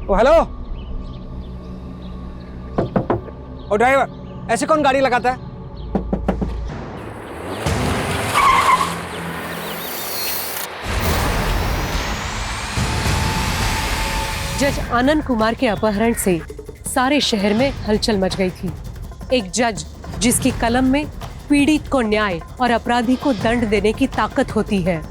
ओ hello. ओ driver, ऐसे कौन गाड़ी लगाता है? जज आनंद कुमार के अपहरण से सारे शहर में हलचल मच गई थी। एक जज जिसकी कलम में पीड़ित को न्याय और अपराधी को दंड देने की ताकत होती है,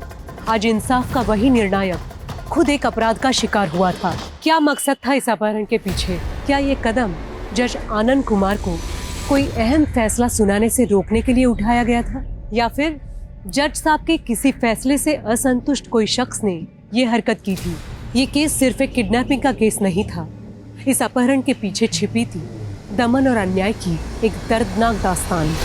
आज इंसाफ का वही निर्णायक खुद एक अपराध का शिकार हुआ था। क्या मकसद था इस अपहरण के पीछे? क्या ये कदम जज आनंद कुमार को कोई अहम फैसला सुनाने से रोकने के लिए उठाया गया था, या फिर जज साहब के किसी फैसले से असंतुष्ट कोई शख्स ने ये हरकत की थी? ये केस सिर्फ एक किडनैपिंग का केस नहीं था। इस अपहरण के पीछे छिपी थी दमन और अन्याय की एक दर्दनाक दास्तान।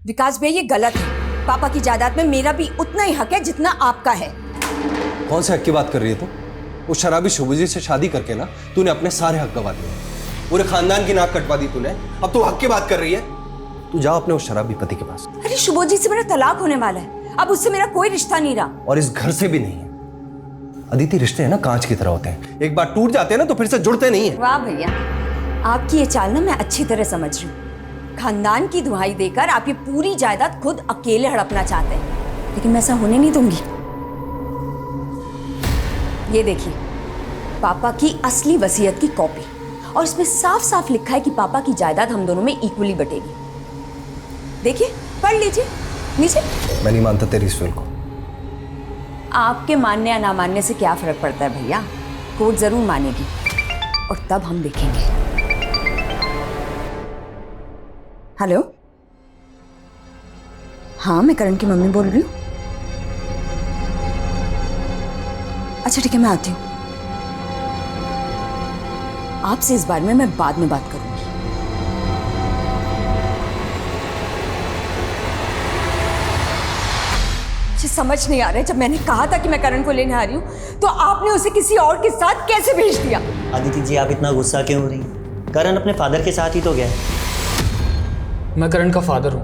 विकास भैया, ये गलत है। पापा की जायदाद में मेरा भी उतना ही हक है जितना आपका है। कौन से हक की बात कर रही है तू? उस शराबी शुभजीत से शादी करके ना तूने अपने सारे हक गवा दिए, पूरे खानदान की नाक कटवा दी तूने। अब तू हक की बात कर रही है? तू जा अपने उस शराबी पति के पास। अरे शुभजीत से मेरा तलाक होने वाला है, अब उससे मेरा कोई रिश्ता नहीं रहा। और इस घर से भी नहीं है। अदिति, रिश्ते हैं ना कांच की तरह होते हैं, एक बार टूट जाते हैं ना तो फिर से जुड़ते नहीं है। वाह भैया, आपकी ये चाल ना मैं अच्छी तरह समझ रही हूँ। खानदान की दुहाई देकर आप ये पूरी जायदाद खुद अकेले हड़पना चाहते हैं, लेकिन मैं ऐसा होने नहीं दूंगी। ये देखिए, पापा की असली वसीयत की कॉपी, और इसमें साफ साफ लिखा है कि पापा की जायदाद हम दोनों में इक्वली बटेगी। देखिए, पढ़ लीजिए नीचे। मैं नहीं मानता तेरी इस फिल्म को। आपके मानने या ना मानने से क्या फर्क पड़ता है भैया, कोर्ट जरूर मानेगी और तब हम देखेंगे। हेलो, हाँ मैं करण की मम्मी बोल रही हूँ। अच्छा ठीक है, मैं आती हूँ। आपसे इस बारे में मैं बाद में बात करूंगी। मुझे समझ नहीं आ रहा है, जब मैंने कहा था कि मैं करण को लेने आ रही हूँ तो आपने उसे किसी और के साथ कैसे भेज दिया? अदिति जी, आप इतना गुस्सा क्यों हो रही? करण अपने फादर के साथ ही तो गया। मैं करण का फादर हूँ,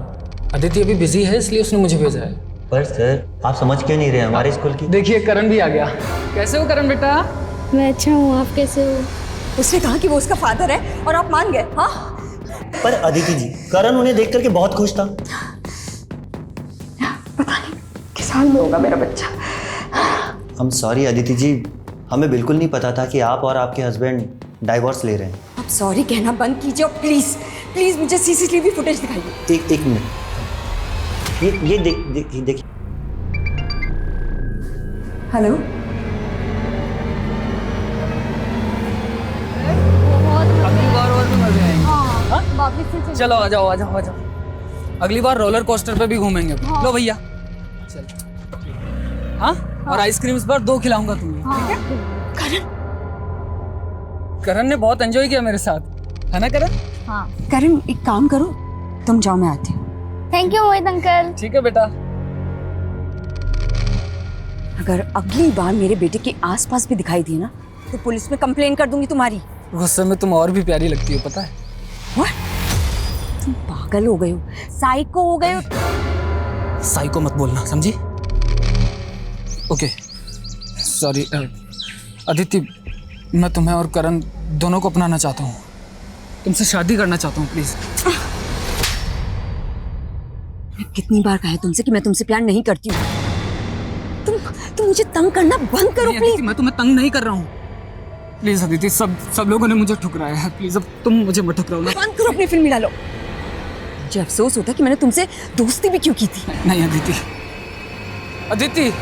अदिति अभी बिजी है इसलिए उसने मुझे भेजा है। पर सर, आप समझ क्यों नहीं रहे हमारे स्कूल की? देखिए करण भी आ गया। कैसे हो करण बेटा? मैं अच्छा हूँ, आप कैसे हो? उसने कहा कि वो उसका फादर है और आप मान गए? हाँ, पर अदिति जी, करण उन्हें देख करके बहुत खुश था। पता नहीं किस हाल में होगा मेरा बच्चा। हम सॉरी अदिति जी, हमें बिल्कुल नहीं पता था कि आप और आपके हस्बैंड डाइवोर्स ले रहे हैं। आप सॉरी कहना बंद कीजिए और प्लीज प्लीज मुझे सीसीटीवी फुटेज दिखाइए। एक मिनट, ये देखिए। हेलो, अगली बार और भी मजे आएंगे। हाँ, वापस से चलो आ जाओ आ जाओ आ जाओ, अगली बार रोलर कोस्टर पे भी घूमेंगे। हाँ। लो भैया चल। हाँ, और आइसक्रीम्स पर 2 खिलाऊंगा तुम्हें। हाँ। करण ने बहुत एंजॉय किया मेरे साथ, है ना करण? हाँ, करण एक काम करो, तुम जाओ मैं आती हूँ। Thank you Mohit uncle. ठीक है बेटा। अगर अगली बार मेरे बेटे के आसपास भी दिखाई दिए ना तो पुलिस में कंप्लेन कर दूंगी तुम्हारी। गुस्से में तुम और भी प्यारी लगती हो, पता है? What? तुम पागल हो गए हो, साइको हो गए हो। साइको मत बोलना, समझी? Okay sorry. अदिति, मैं तुम्हें और करण दोनों को अपनाना चाहता हूँ, तुमसे शादी करना चाहता हूँ, प्लीज। मैं कितनी बार कहा है तुमसे कि मैं तुमसे प्यार नहीं करती हूँ। तुम मुझे तंग करना बंद करो प्लीज। मैं तुम्हें तंग नहीं कर रहा हूँ, प्लीज अदिति। सब लोगों ने मुझे ठुकराया है, प्लीज अब तुम मुझे मत ठुकराओ ना। बंद करो अपनी फिल्म डालो। मुझे अफसोस होता कि मैंने तुमसे दोस्ती भी क्यों की थी। नहीं अदिति, अदिति।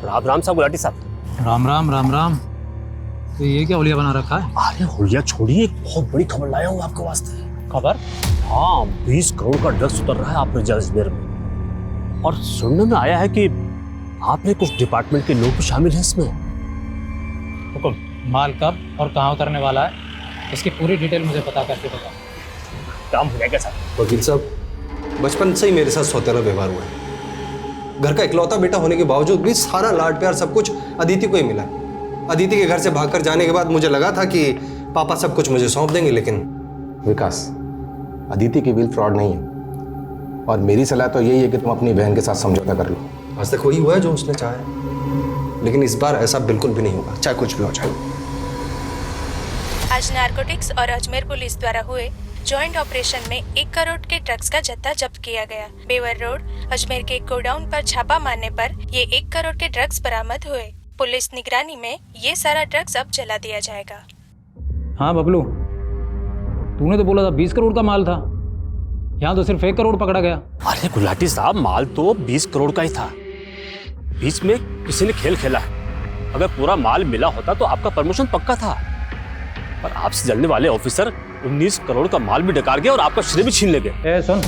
राम राम साहब, गुलाटी साहब। राम राम राम राम। तो ये क्या होलिया बना रखा है? अरे होलिया छोड़िए, एक बहुत बड़ी खबर लाया हूँ आपके वास्ते। खबर? हाँ, 20 करोड़ का ड्रग्स उतर रहा है आपने जैसलमेर में, और सुनने में आया है कि आपने कुछ डिपार्टमेंट के लोग भी शामिल हैं इसमें। हुकुम, माल कब और कहाँ उतरने वाला है इसकी पूरी डिटेल मुझे पता करके बताओ। काम हो जाएगा साहब। वकील साहब, बचपन से ही मेरे साथ सौतेला व्यवहार हुआ है। घर का इकलौता बेटा होने के बावजूद भी सारा लाड प्यार सब कुछ अदिति को ही मिला है। अदिति के घर से भागकर जाने के बाद मुझे लगा था कि पापा सब कुछ मुझे सौंप देंगे, लेकिन विकास, अदिति की व्हील फ्रॉड नहीं है, और मेरी सलाह तो यही है कि तुम अपनी बहन के साथ समझौता कर लो। आज तक वही हुआ है जो उसने चाहा है, लेकिन इस बार ऐसा बिल्कुल भी नहीं होगा, चाहे कुछ भी हो जाए। आज नारकोटिक्स और अजमेर पुलिस द्वारा हुए जॉइंट ऑपरेशन में 1 करोड़ के ड्रग्स का जत्था जब्त किया गया। बेवर रोड अजमेर के गोडाउन पर छापा मारने पर ये 1 करोड़ के ड्रग्स बरामद हुए। पुलिस निगरानी में ये सारा ड्रग्स अब जला दिया जाएगा। हाँ बबलू, तूने तो बोला था 20 करोड़ का माल था, यहाँ तो सिर्फ 1 करोड़ पकड़ा गया। अरे गुलाटी साहब, माल तो 20 करोड़ का ही था। बीच में किसी ने खेल खेला है। अगर पूरा माल मिला होता तो आपका प्रमोशन पक्का था, पर आपसे जलने वाले ऑफिसर 19 करोड़ का माल भी डकार गए और आपका श्रेय भी छीन ले गए। ए सुन,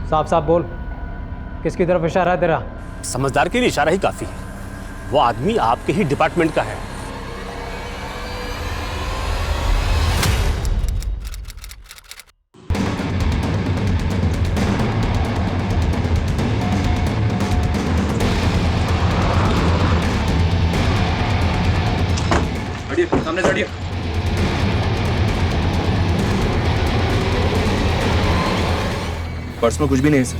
साफ साफ बोल, किसकी तरफ इशारा है तेरा? समझदार के लिए इशारा ही काफी है। वो आदमी आपके ही डिपार्टमेंट का है। सामने चढ़िए। पर्स में कुछ भी नहीं है सर।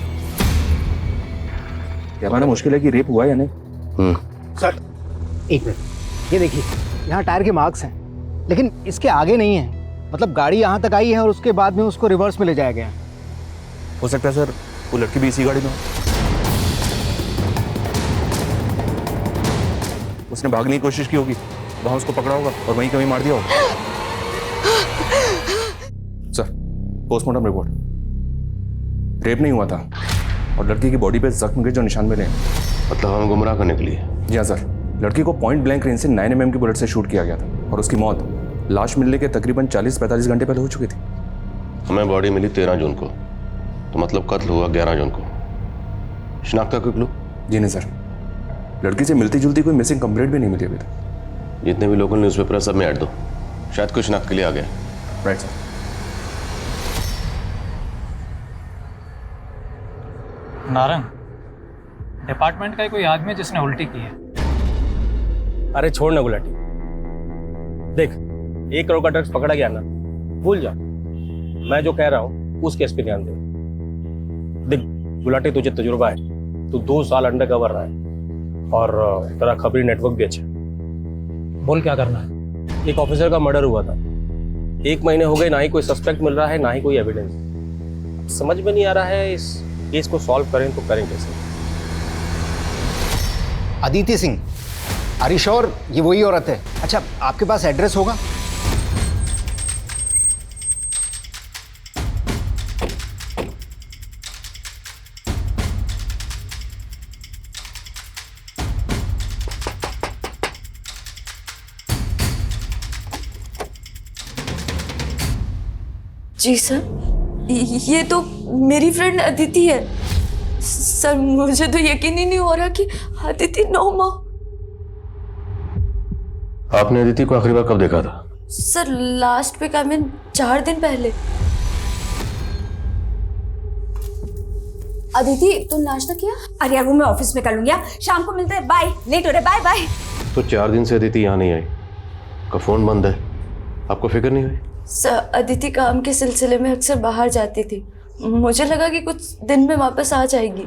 क्या हमारा मुश्किल है कि रेप हुआ या नहीं? सर एक मिनट, ये देखिए, यहाँ टायर के मार्क्स हैं, लेकिन इसके आगे नहीं है। मतलब गाड़ी यहाँ तक आई है और उसके बाद में उसको रिवर्स में ले जाया गया। हो सकता है सर वो लड़की भी इसी गाड़ी में हो। उसने भागने की कोशिश की होगी, वहां उसको पकड़ा होगा और वहीं कहीं मार दिया होगा। सर, पोस्टमार्टम रिपोर्ट, रेप नहीं हुआ था और लड़की की बॉडी पे जख्म के जो निशान मिले हैं। मतलब हमें गुमराह करने के लिए? जी हाँ सर, लड़की को पॉइंट ब्लैंक रेंज से 9 mm की बुलेट से शूट किया गया था और उसकी मौत लाश मिलने के तकरीबन 40-45 घंटे पहले हो चुकी थी। हमें बॉडी मिली 13 जून को, तो मतलब कत्ल हुआ 11 जून को। शिनाख्त का कोई क्लू? जी नहीं सर, लड़की से मिलती जुलती कोई मिसिंग कंप्लेंट भी नहीं मिली अभी तक। जितने भी लोकल न्यूज़पेपर है सब में ऐड दो, शायद कोई शिनाख्त के लिए आ गया। Right sir. नारंग, डिपार्टमेंट का ही कोई आदमी है जिसने उल्टी की है। अरे छोड़ ना गुलाटी, देख 1 करोड़ का ड्रग्स पकड़ा गया ना, भूल जा। मैं जो कह रहा हूँ उस केस पे ध्यान दे। देख गुलाटी, तुझे तजुर्बा है, तू 2 साल अंडर कवर रहा है और तेरा खबरी नेटवर्क भी अच्छा है। बोल क्या करना है? एक ऑफिसर का मर्डर हुआ था, 1 महीने हो गए, ना ही कोई सस्पेक्ट मिल रहा है, ना ही कोई एविडेंस। समझ में नहीं आ रहा है इस केस को सॉल्व करें तो करें कैसे? Aditi Singh, are you sure ये वही औरत है? अच्छा, आपके पास एड्रेस होगा? जी सर, ये तो मेरी फ्रेंड अदिति है। सर मुझे तो यकीन ही नहीं हो रहा कि अदिति नौमा। आपने अदिति को आखिरी बार कब देखा था? Sir last week, I mean 4 दिन पहले। अदिति तुम नाश्ता किया? अरे यार वो मैं ऑफिस में कर लूंगी, शाम को मिलते हैं, बाय। लेट हो रहा है, बाय बाय। तो 4 दिन से अदिति यहाँ नहीं आई, का फोन बंद है, आपको फिक्र नहीं हुई? सर अदिति काम के सिलसिले में अक्सर बाहर जाती थी, मुझे लगा कि कुछ दिन में वापस आ जाएगी।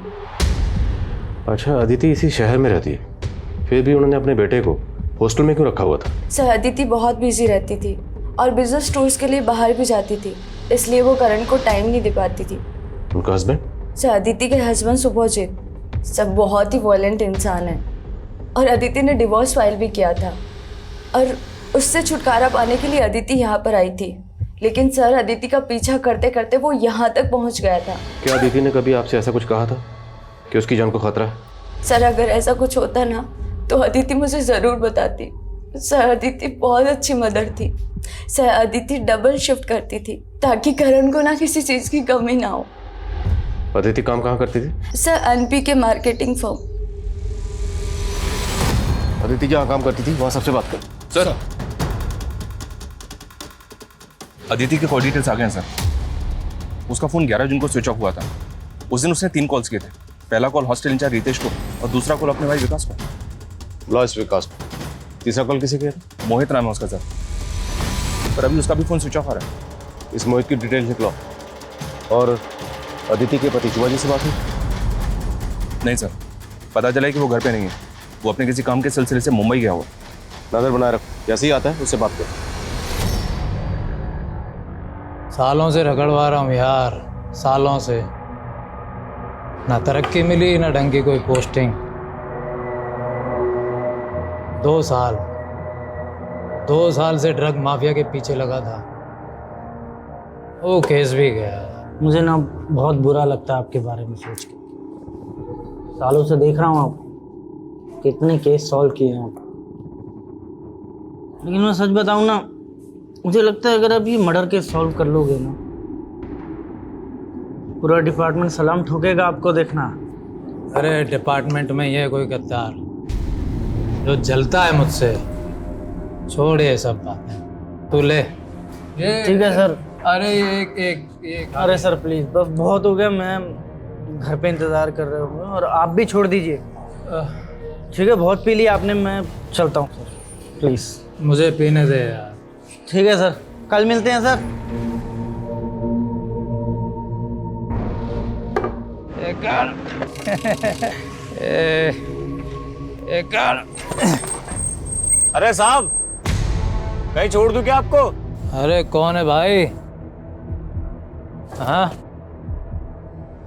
अच्छा, अदिति इसी शहर में रहती है, फिर भी उन्होंने अपने बेटे को हॉस्टल में क्यों रखा हुआ था? सर अदिति बहुत बिजी रहती थी और बिजनेस टूर्स के लिए बाहर भी जाती थी, इसलिए वो करण को टाइम नहीं दे पाती थी। उनका हस्बैंड? सर अदिति के हस्बैंड सुभोजीत सब बहुत ही वॉयलेंट इंसान है और अदिति ने डिवोर्स फाइल भी किया था और उससे छुटकारा पाने के लिए अदिति यहाँ पर आई थी, लेकिन सर अदिति का पीछा करते करते वो यहाँ तक पहुँच गया था। क्या अदिति ने कभी आपसे ऐसा कुछ कहा था कि उसकी जान को खतरा है? सर अगर ऐसा कुछ होता ना तो अदिति मुझे ज़रूर बताती। सर अदिति बहुत अच्छी मदर थी। सर अदिति डबल शिफ्ट करती थी ताकि करण को ना किसी चीज़ की कमी ना हो। अदिति काम कहाँ करती थी? सर एनपी के मार्केटिंग फर्म। अदिति जहाँ काम करती थी वहाँ सबसे बात कर। सर अदिति के कॉल डिटेल्स आ गए हैं सर। उसका फोन 11 जून को स्विच ऑफ हुआ था। उस दिन उसने 3 कॉल्स किए थे। पहला कॉल हॉस्टल इंचार्ज रितेश को और दूसरा कॉल अपने भाई विकास को। लॉयस विकास को। तीसरा कॉल किसे किया था? मोहित नाम है उसका सर। पर अभी उसका भी फ़ोन स्विच ऑफ आ रहा है। इस मोहित की डिटेल लिख लो। और अदिति के पति शिवाजी से बात हुई? नहीं सर, पता चला है कि वो घर पे नहीं है। वो अपने किसी काम के सिलसिले से मुंबई गया हुआ। नजर बनाए रखो, जैसे ही आता है उससे बात करो। सालों से रगड़वा रहा हूँ यार, सालों से। ना तरक्की मिली ना ढंग की कोई पोस्टिंग। 2 साल से ड्रग माफिया के पीछे लगा था। वो केस भी गया। मुझे ना बहुत बुरा लगता है आपके बारे में सोच के। सालों से देख रहा हूँ आप कितने केस सॉल्व किए हैं आप, लेकिन मैं सच बताऊँ ना, मुझे लगता है अगर आप ये मर्डर केस सॉल्व कर लोगे ना, पूरा डिपार्टमेंट सलाम ठोकेगा आपको, देखना। अरे डिपार्टमेंट में ये कोई गद्दार जो जलता है मुझसे, छोड़ ये सब बातें, तू ले। ठीक है सर। अरे एक अरे सर प्लीज, बस बहुत हो गया, मैं घर पे इंतजार कर रहे हूँ और आप भी छोड़ दीजिए। ठीक है, बहुत पी लिया आपने, मैं चलता हूँ सर, प्लीज मुझे पीने दे यार। ठीक है सर, कल मिलते हैं सर। अरे साहब, कहीं छोड़ दूं क्या आपको? अरे कौन है भाई? हाँ,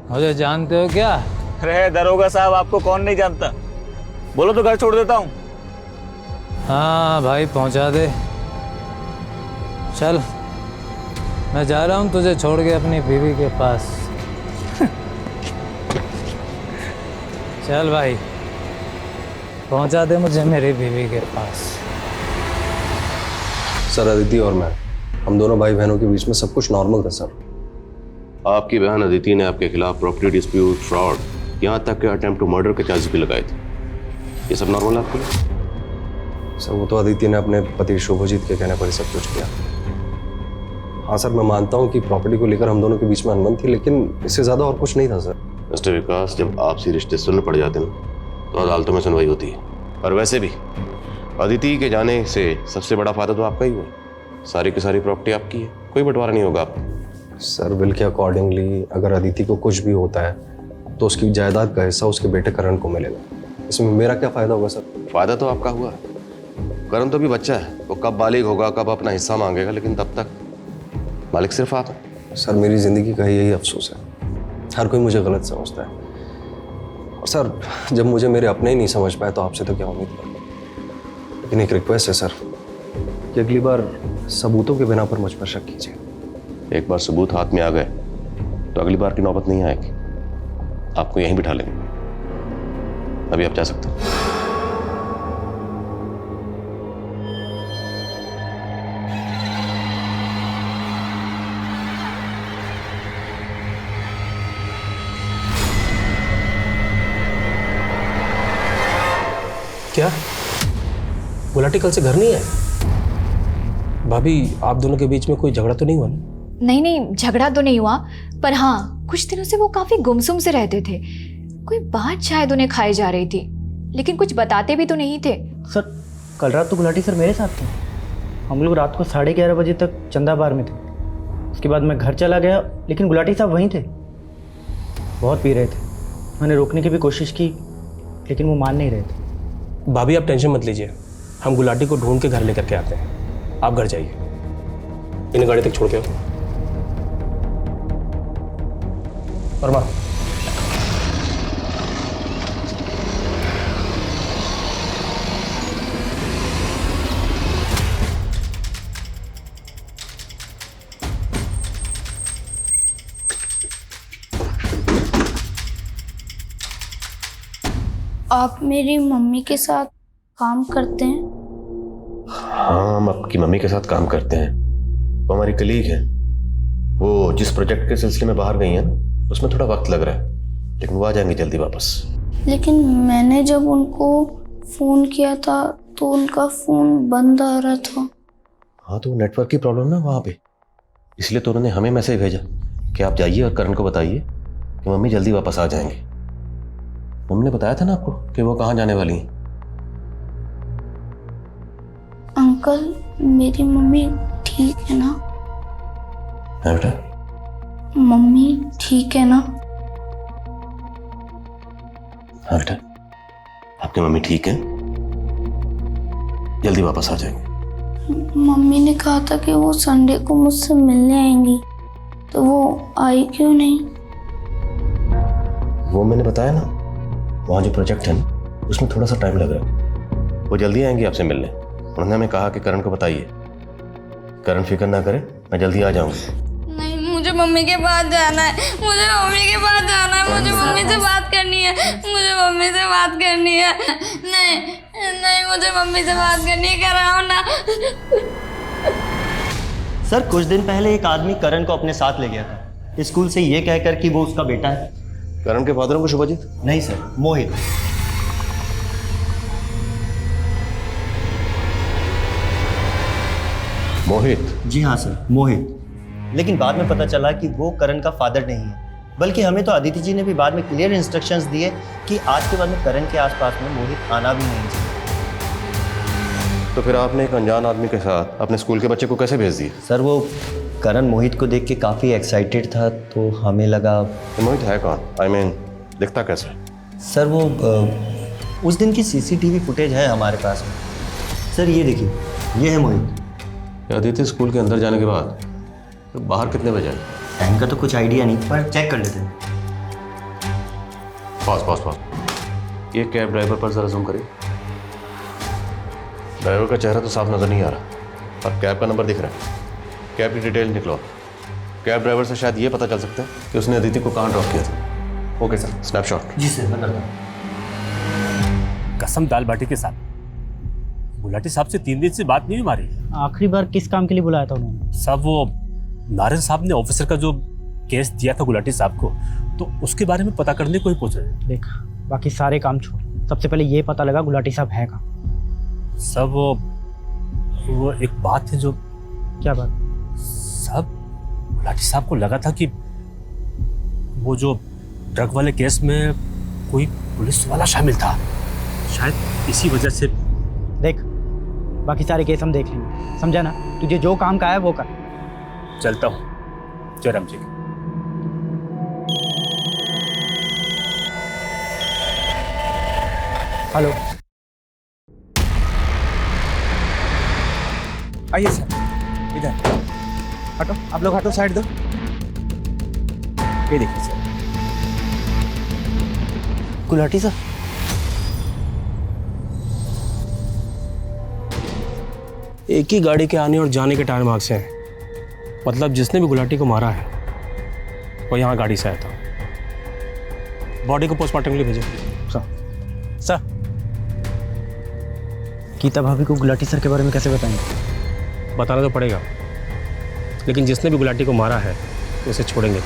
मुझे जानते हो क्या? अरे दरोगा साहब, आपको कौन नहीं जानता? बोलो तो घर छोड़ देता हूँ। हाँ भाई, पहुंचा दे। चल, मैं जा रहा हूँ तुझे छोड़ के अपनी बीवी के पास। चल भाई, पहुंचा दे मुझे मेरी बीवी के पास। सर, अदिति और मैं, हम दोनों भाई बहनों के बीच में सब कुछ नॉर्मल था सर। आपकी बहन अदिति ने आपके खिलाफ प्रॉपर्टी डिस्प्यूट, फ्रॉड, यहाँ तक के अटेम्प्ट टू मर्डर के चार्जेस भी लगाए थे। ये सब नॉर्मल है आपके लिए? सर, वो तो अदिति ने अपने पति शुभजीत के कहने पर ही सब कुछ किया। हाँ सर, मैं मानता हूँ कि प्रॉपर्टी को लेकर हम दोनों के बीच में अनबन थी, लेकिन इससे ज़्यादा और कुछ नहीं था सर। मिस्टर विकास, जब आपसी रिश्ते सुनने पड़ जाते ना, तो अदालतों में सुनवाई होती है। और वैसे भी अदिति के जाने से सबसे बड़ा फायदा तो आपका ही हुआ। सारी की सारी प्रॉपर्टी आपकी है, कोई बंटवारा नहीं होगा आपको। सर, बिल के अकॉर्डिंगली अगर अदिति को कुछ भी होता है तो उसकी जायदाद का हिस्सा उसके बेटे करण को मिलेगा। इसमें मेरा क्या फ़ायदा होगा सर? फ़ायदा तो आपका हुआ। करण तो भी बच्चा है, वो कब बालिग होगा, कब अपना हिस्सा मांगेगा, लेकिन तब तक मालिक सिर्फ आप हैं। सर, मेरी ज़िंदगी का यही अफसोस है, हर कोई मुझे गलत समझता है। और सर, जब मुझे मेरे अपने ही नहीं समझ पाए तो आपसे तो क्या उम्मीद करूँ। लेकिन एक रिक्वेस्ट है सर कि अगली बार सबूतों के बिना पर मुझ पर शक कीजिए। एक बार सबूत हाथ में आ गए तो अगली बार की नौबत नहीं आएगी। आपको यहीं बिठा लेंगे। अभी आप जा सकते हैं। क्या गुलाटी कल से घर नहीं है? भाभी, आप दोनों के बीच में कोई झगड़ा तो नहीं हुआ ना? नहीं, झगड़ा तो नहीं हुआ, पर हाँ, कुछ दिनों से वो काफी गुमसुम से रहते थे। कोई बात शायद उन्हें खाई जा रही थी, लेकिन कुछ बताते भी तो नहीं थे। सर, कल रात तो गुलाटी सर मेरे साथ थे। हम लोग रात को 11:30 बजे तक चंदा बार में थे। उसके बाद मैं घर चला गया, लेकिन गुलाटी साहब वहीं थे। बहुत पी रहे थे। मैंने रोकने की भी कोशिश की, लेकिन वो मान नहीं रहे थे। भाभी, आप टेंशन मत लीजिए, हम गुलाटी को ढूंढ के घर लेकर के आते हैं। आप घर जाइए, इन्हें गाड़ी तक छोड़ के आओ। वर्मा, आप मेरी मम्मी के साथ काम करते हैं? हाँ, हम आपकी मम्मी के साथ काम करते हैं। वो हमारी कलीग है। वो जिस प्रोजेक्ट के सिलसिले में बाहर गई हैं ना, उसमें थोड़ा वक्त लग रहा है, लेकिन वो आ जाएंगी जल्दी वापस। लेकिन मैंने जब उनको फ़ोन किया था तो उनका फ़ोन बंद आ रहा था। हाँ, तो नेटवर्क की प्रॉब्लम ना वहाँ पे, इसलिए तो उन्होंने हमें मैसेज भेजा कि आप जाइए और करण को बताइए कि मम्मी जल्दी वापस आ जाएंगे। मम्मी ने बताया था ना आपको कि वो कहाँ जाने वाली हैं। अंकल, मेरी मम्मी ठीक है ना? हाँ बेटा। मम्मी ठीक है ना? हाँ बेटा, आपकी मम्मी ठीक है, जल्दी वापस आ जाएंगे। मम्मी ने कहा था कि वो संडे को मुझसे मिलने आएंगी, तो वो आई क्यों नहीं? वो मैंने बताया ना, वहाँ जो प्रोजेक्ट है ना उसमें थोड़ा सा टाइम लग रहा है। वो जल्दी आएंगी आपसे मिलने। उन्होंने हमें कहा कि करण को बताइए। करण फिक्र ना करे, मैं जल्दी आ जाऊंगा। नहीं, मुझे मम्मी के पास जाना है, मुझे मम्मी के पास जाना है, मुझे मम्मी से बात करनी है, मुझे मम्मी से बात करनी है। नहीं नहीं, मुझे मम्मी से बात करनी है, कराओ ना। सर कुछ दिन पहले एक आदमी करण को अपने साथ ले गया था स्कूल से, ये कहकर कि वो उसका बेटा है। करण के फादर को शुभजीत? नहीं सर, मोहित। मोहित? जी हाँ सर, मोहित। लेकिन बाद में पता चला कि वो करण का फादर नहीं है, बल्कि हमें तो अदिति जी ने भी बाद में क्लियर इंस्ट्रक्शंस दिए कि आज के बाद में करण के आसपास में मोहित आना भी नहीं चाहिए। तो फिर आपने एक अनजान आदमी के साथ अपने स्कूल के बच्चे को कैसे भेज दिया? सर वो करण मोहित को देख के काफ़ी एक्साइटेड था, तो हमें लगा। तो मोहित है कौन? I mean, दिखता कैसे? सर वो उस दिन की सीसीटीवी फुटेज है हमारे पास में। सर ये देखिए, ये है मोहित। अदिति स्कूल के अंदर जाने के बाद तो बाहर कितने बजे? टाइम का तो कुछ आइडिया नहीं, पर चेक कर लेते हैं। पास ये कैब ड्राइवर पर जरा जूम करिए। ड्राइवर का चेहरा तो साफ नजर नहीं आ रहा, और कैब का नंबर दिख रहा है। कैब की डिटेल निकलो। कैब ड्राइवर से शायद ये पता चल सकता है कि उसने अदिति को कहाँ ड्रॉप किया था। Okay sir, snapshot. जी सर, मैं करता हूँ। कसम दाल बाटी के साथ गुलाटी साहब से 3 दिन से बात नहीं हुई हमारी। आखिरी बार किस काम के लिए बुलाया था उन्होंने? साहब वो नारायण साहब ने ऑफिसर का जो केस दिया था गुलाटी साहब को, तो उसके बारे में पता करने को ही पूछ रहे। देख, बाकी सारे काम छोड़, सबसे पहले ये पता लगा गुलाटी साहब है कहाँ। सब वो एक बात है जो। क्या बात? साहब गुलाटी साहब को लगा था कि वो जो ड्रग वाले केस में कोई पुलिस वाला शामिल था, शायद इसी वजह से। देख, बाकी सारे केस हम देख लेंगे, समझा ना? तुझे जो काम का है वो कर। चलता हूँ। जयराम जी। हेलो। आइए सर, इधर हटो, आप लोग हटो, साइड दो। ये देखिए सर। गुलाटी साहब? एक ही गाड़ी के आने और जाने के टायर मार्क्स हैं। मतलब जिसने भी गुलाटी को मारा है वो यहाँ गाड़ी से आया था। बॉडी को पोस्टमार्टम के लिए भेजो। सर, गीता भाभी को गुलाटी सर के बारे में कैसे बताएंगे? बताना तो पड़ेगा, लेकिन जिसने भी गुलाटी को मारा है उसे छोड़ेंगे।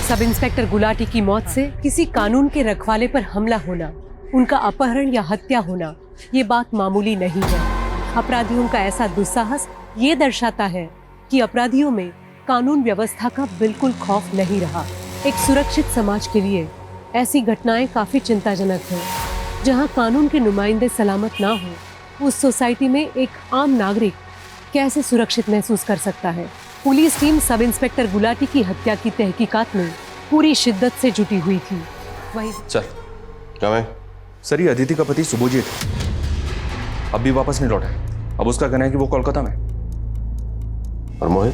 सब इंस्पेक्टर गुलाटी की मौत से किसी कानून के रखवाले पर हमला होना, उनका अपहरण या हत्या होना, ये बात मामूली नहीं है। अपराधियों का ऐसा दुस्साहस ये दर्शाता है कि अपराधियों में कानून व्यवस्था का बिल्कुल खौफ नहीं रहा। एक सुरक्षित समाज के लिए ऐसी घटनाएं काफी चिंताजनक हैं। जहां कानून के नुमाइंदे सलामत ना हो, उस सोसाइटी में एक आम नागरिक कैसे सुरक्षित महसूस कर सकता है। Police team sub inspector Gulati की हत्या की तहकीकात में पूरी शिद्दत से जुटी हुई थी। वही सर, क्या मैं? सर, ये अदिति का पति शुभजीत अब भी वापस नहीं लौटा है। अब उसका कहना है कि वो कोलकाता में। और मोहित?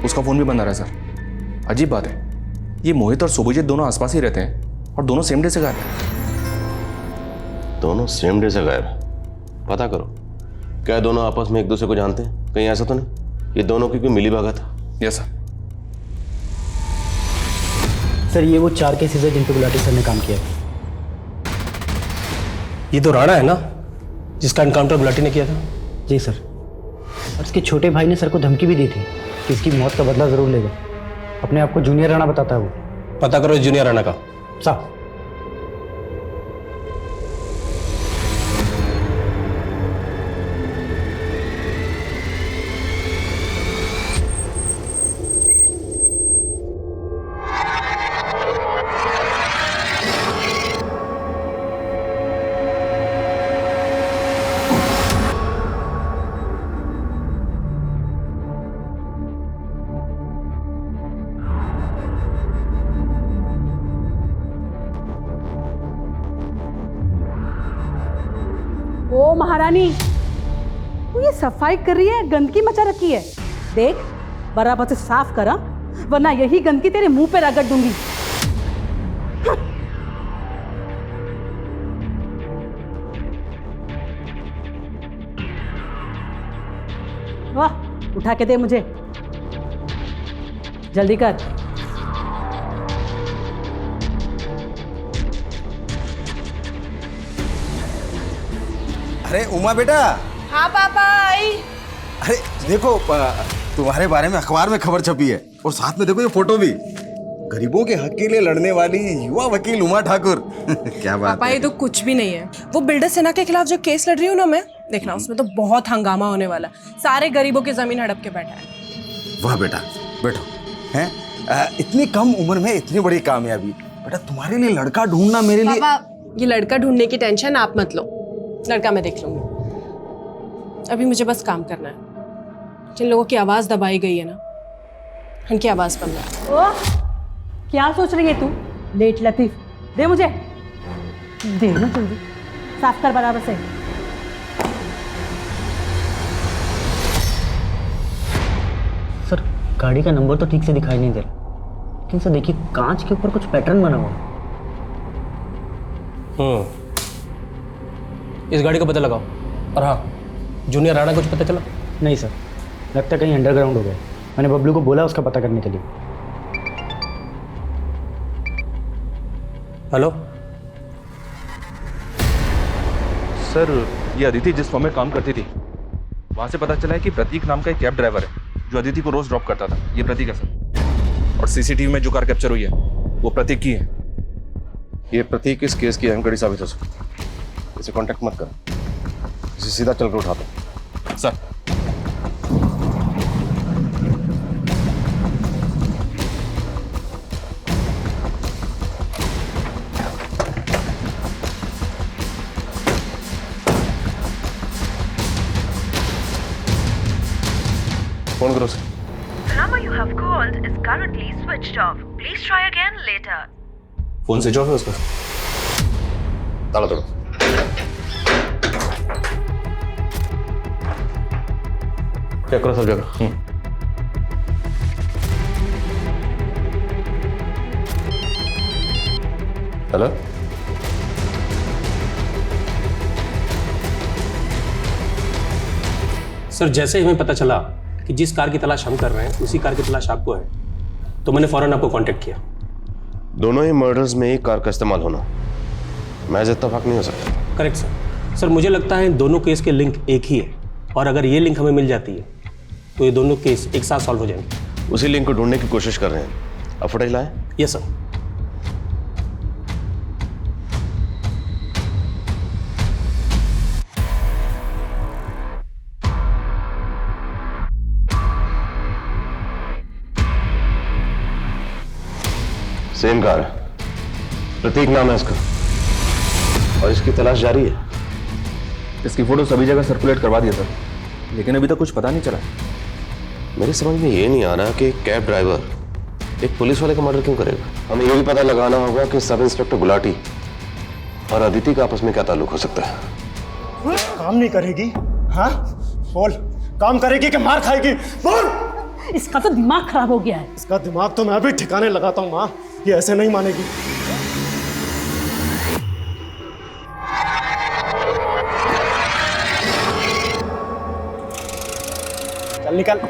उसका फोन भी बंद आ रहा है सर। अजीब बात है, ये मोहित और शुभजीत दोनों आसपास ही रहते हैं और दोनों सेम डे से गायब हैं। दोनों सेम डे से गायब? पता करो, क्या दोनों आपस में एक दूसरे को जानते हैं? कहीं ऐसा तो नहीं ये दोनों की कोई मिली भगत है? Yes sir. सर, ये वो 4 केसेस है जिन पे गुलाटी सर ने काम किया। ये तो राणा है ना, जिसका एनकाउंटर गुलाटी ने किया था? जी सर। और इसके छोटे भाई ने सर को धमकी भी दी थी कि इसकी मौत का बदला जरूर लेगा। अपने आप को जूनियर राणा बताता है वो। पता करो इस जूनियर राणा का। साहब, महारानी, तू ये सफाई कर रही है, गंदगी मचा रखी है। देख बराबर से साफ करा, वरना यही गंदगी तेरे मुंह पे रगड़ दूंगी। वाह, उठा के दे मुझे, जल्दी कर। अरे उमा बेटा। हाँ पापा आई। अरे देखो तुम्हारे बारे में अखबार में खबर छपी है और साथ में देखो ये फोटो भी। गरीबों के हक के लिए लड़ने वाली युवा वकील उमा ठाकुर। क्या बात पापा है। ये तो कुछ भी नहीं है। वो बिल्डर सेना के खिलाफ जो केस लड़ रही हूँ ना मैं, देखना उसमें तो बहुत हंगामा होने वाला। सारे गरीबों की जमीन हड़प के बैठा है। वाह बेटा, बैठो। हैं इतनी कम उम्र में इतनी बड़ी कामयाबी। बेटा तुम्हारे लिए लड़का ढूंढना मेरे लिए। पापा ये लड़का ढूंढने की टेंशन आप मत लो, लड़का मैं देख लूंगी। अभी मुझे बस काम करना है। जिन लोगों की आवाज दबाई गई है ना, उनकी आवाज बंद है। ओ, क्या सोच रही है तू? लेट लतीफ, दे मुझे, दे ना जल्दी, साफ कर बराबर से। सर गाड़ी का नंबर तो ठीक से दिखाई नहीं दे रहा, लेकिन सर देखिए कांच के ऊपर कुछ पैटर्न बना हुआ। इस गाड़ी का पता लगाओ। और हाँ, जूनियर राणा कुछ पता चला? नहीं सर, लगता है कहीं अंडरग्राउंड हो गया। मैंने बबलू को बोला उसका पता करने के लिए। हेलो सर, ये अदिति जिस फॉर्म में काम करती थी वहां से पता चला है कि प्रतीक नाम का एक कैब ड्राइवर है जो अदिति को रोज ड्रॉप करता था। ये प्रतीक है सर। और सीसीटीवी में जो कार कैप्चर हुई है वो प्रतीक की है। ये प्रतीक इस केस की अहम कड़ी साबित हो सकती है। इसे कांटेक्ट मत करो, इसे सीधा चलकर उठा दो। सर फोन करो sir. The number you have called is currently switched off. Please try again later. Phone switch off है उसका। ताला तोड़ो। चेक करो सब जगह। हेलो सर, जैसे ही हमें पता चला कि जिस कार की तलाश हम कर रहे हैं उसी कार की तलाश आपको है, तो मैंने फौरन आपको कांटेक्ट किया। दोनों ही मर्डर्स में एक कार का इस्तेमाल होना महज इत्तेफाक नहीं हो सकता। Correct sir. सर मुझे लगता है दोनों केस के लिंक एक ही है, और अगर ये लिंक हमें मिल जाती है तो ये दोनों केस एक साथ सॉल्व हो जाएंगे। उसी लिंक को ढूंढने की कोशिश कर रहे हैं। अब फुटेज लाएं? Yes sir. सेम कार है, प्रतीक नाम है इसका, और इसकी तलाश जारी है। इसकी फोटो सभी जगह सर्कुलेट करवा दिया सर, लेकिन अभी तक कुछ पता नहीं चला। मेरे समझ में ये नहीं आ रहा कि कैब ड्राइवर एक पुलिस वाले का मर्डर क्यों करेगा। हमें ये भी पता लगाना होगा कि सब इंस्पेक्टर गुलाटी और अदिति का आपस में क्या ताल्लुक हो सकता है। काम नहीं करेगी? हाँ बोल, काम करेगी कि मार खाएगी? बोल। इसका तो दिमाग खराब हो गया है। इसका दिमाग तो मैं भी ठिकाने लगाता हूँ माँ, ये ऐसे नहीं मानेगी। चल निकल।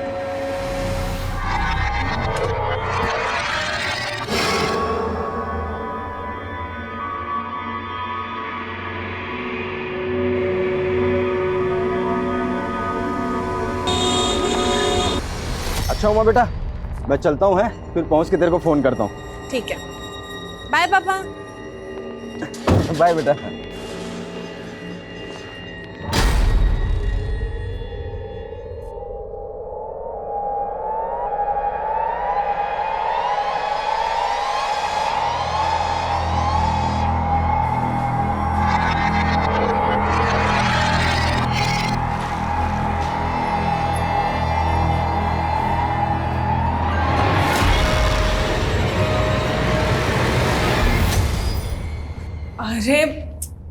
अच्छा उमा बेटा, मैं चलता हूँ, है फिर पहुँच के तेरे को फोन करता हूँ। ठीक है, बाय पापा। बाय बेटा। अरे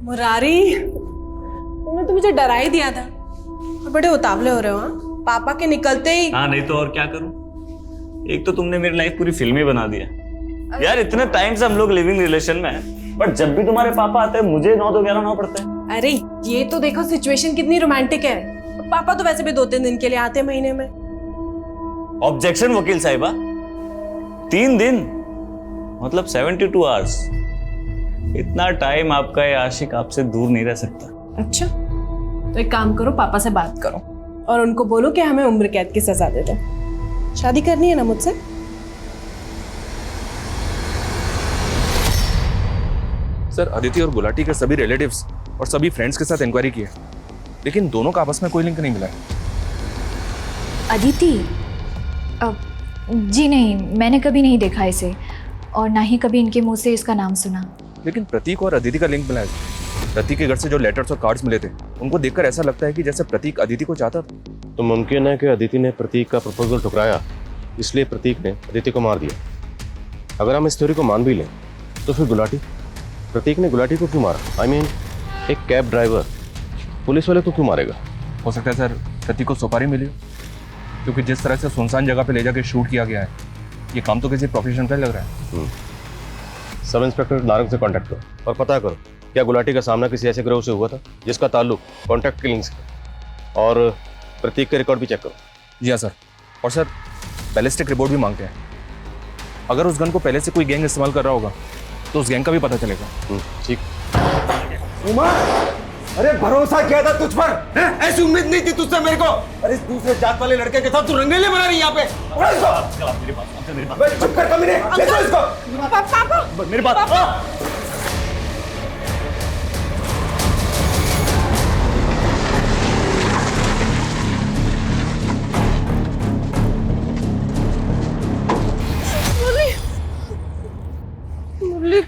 मुरारी, तुमने तो मुझे तो डरा ही दिया था। और बड़े उतावले हो रहे हो। हाँ, पापा के निकलते ही। हाँ, नहीं तो और क्या करूं। एक तो तुमने मेरी लाइफ पूरी फिल्म ही बना दिया यार। इतने टाइम से हम लोग लिविंग रिलेशन में हैं, बट जब भी तुम्हारे पापा आते हैं मुझे 9 तो 11 9 पड़ते हैं। अरे ये तो देखो सिचुएशन कितनी रोमांटिक है। पापा तो वैसे भी 2-3 दिन के लिए आते हैं महीने में। ऑब्जेक्शन वकील साहिबा, 3 दिन मतलब 72 आवर्स। इतना टाइम आपका ये आशिक आपसे दूर नहीं रह सकता। अच्छा, तो एक काम करो, पापा से बात करो और उनको बोलो कि हमें उम्र कैद की सजा दे दो। शादी करनी है ना मुझसे? सर, अदिति और गुलाटी के सभी रिलेटिव्स और सभी फ्रेंड्स के साथ इंक्वायरी की है, लेकिन दोनों का आपस में कोई लिंक नहीं मिला है। अदिति? जी नहीं, मैंने कभी नहीं देखा इसे और ना ही कभी इनके मुंह से इसका नाम सुना। लेकिन प्रतीक और अदिति का लिंक मिला है। प्रतीक के घर से जो लेटर्स और कार्ड्स मिले थे, उनको देखकर ऐसा लगता है कि जैसे प्रतीक अदिति को चाहता था। तो मुमकिन है कि अदिति ने प्रतीक का प्रपोजल ठुकराया, इसलिए प्रतीक ने अदिति को मार दिया। अगर हम इस थ्योरी को मान भी लें तो फिर प्रतीक ने गुलाटी को क्यों मारा? I mean, एक कैब ड्राइवर पुलिस वाले को क्यों मारेगा? हो सकता है सर प्रतीक को सुपारी मिली हो, क्योंकि जिस तरह से सुनसान जगह पे ले जाके शूट किया गया है, ये काम तो किसी प्रोफेशनल का लग रहा है। सब इंस्पेक्टर नारंग से कांटेक्ट करो और पता करो क्या गुलाटी का सामना किसी ऐसे गिरोह से हुआ था जिसका ताल्लुक कॉन्ट्रैक्ट किलिंग से, और प्रतीक के रिकॉर्ड भी चेक करो। जी हाँ सर। और सर, बैलिस्टिक रिपोर्ट भी मांगते हैं। अगर उस गन को पहले से कोई गैंग इस्तेमाल कर रहा होगा तो उस गैंग का भी पता चलेगा। ठीक। उमा, अरे भरोसा किया था तुझ पर, ऐसी उम्मीद नहीं थी तुझसे मेरे को। अरे इस दूसरे जात वाले लड़के के साथ तू रंगेले बना रही है यहाँ पे। चुप कर कमीने, ले जाओ इसको। पापा, मेरी बात। मुरली,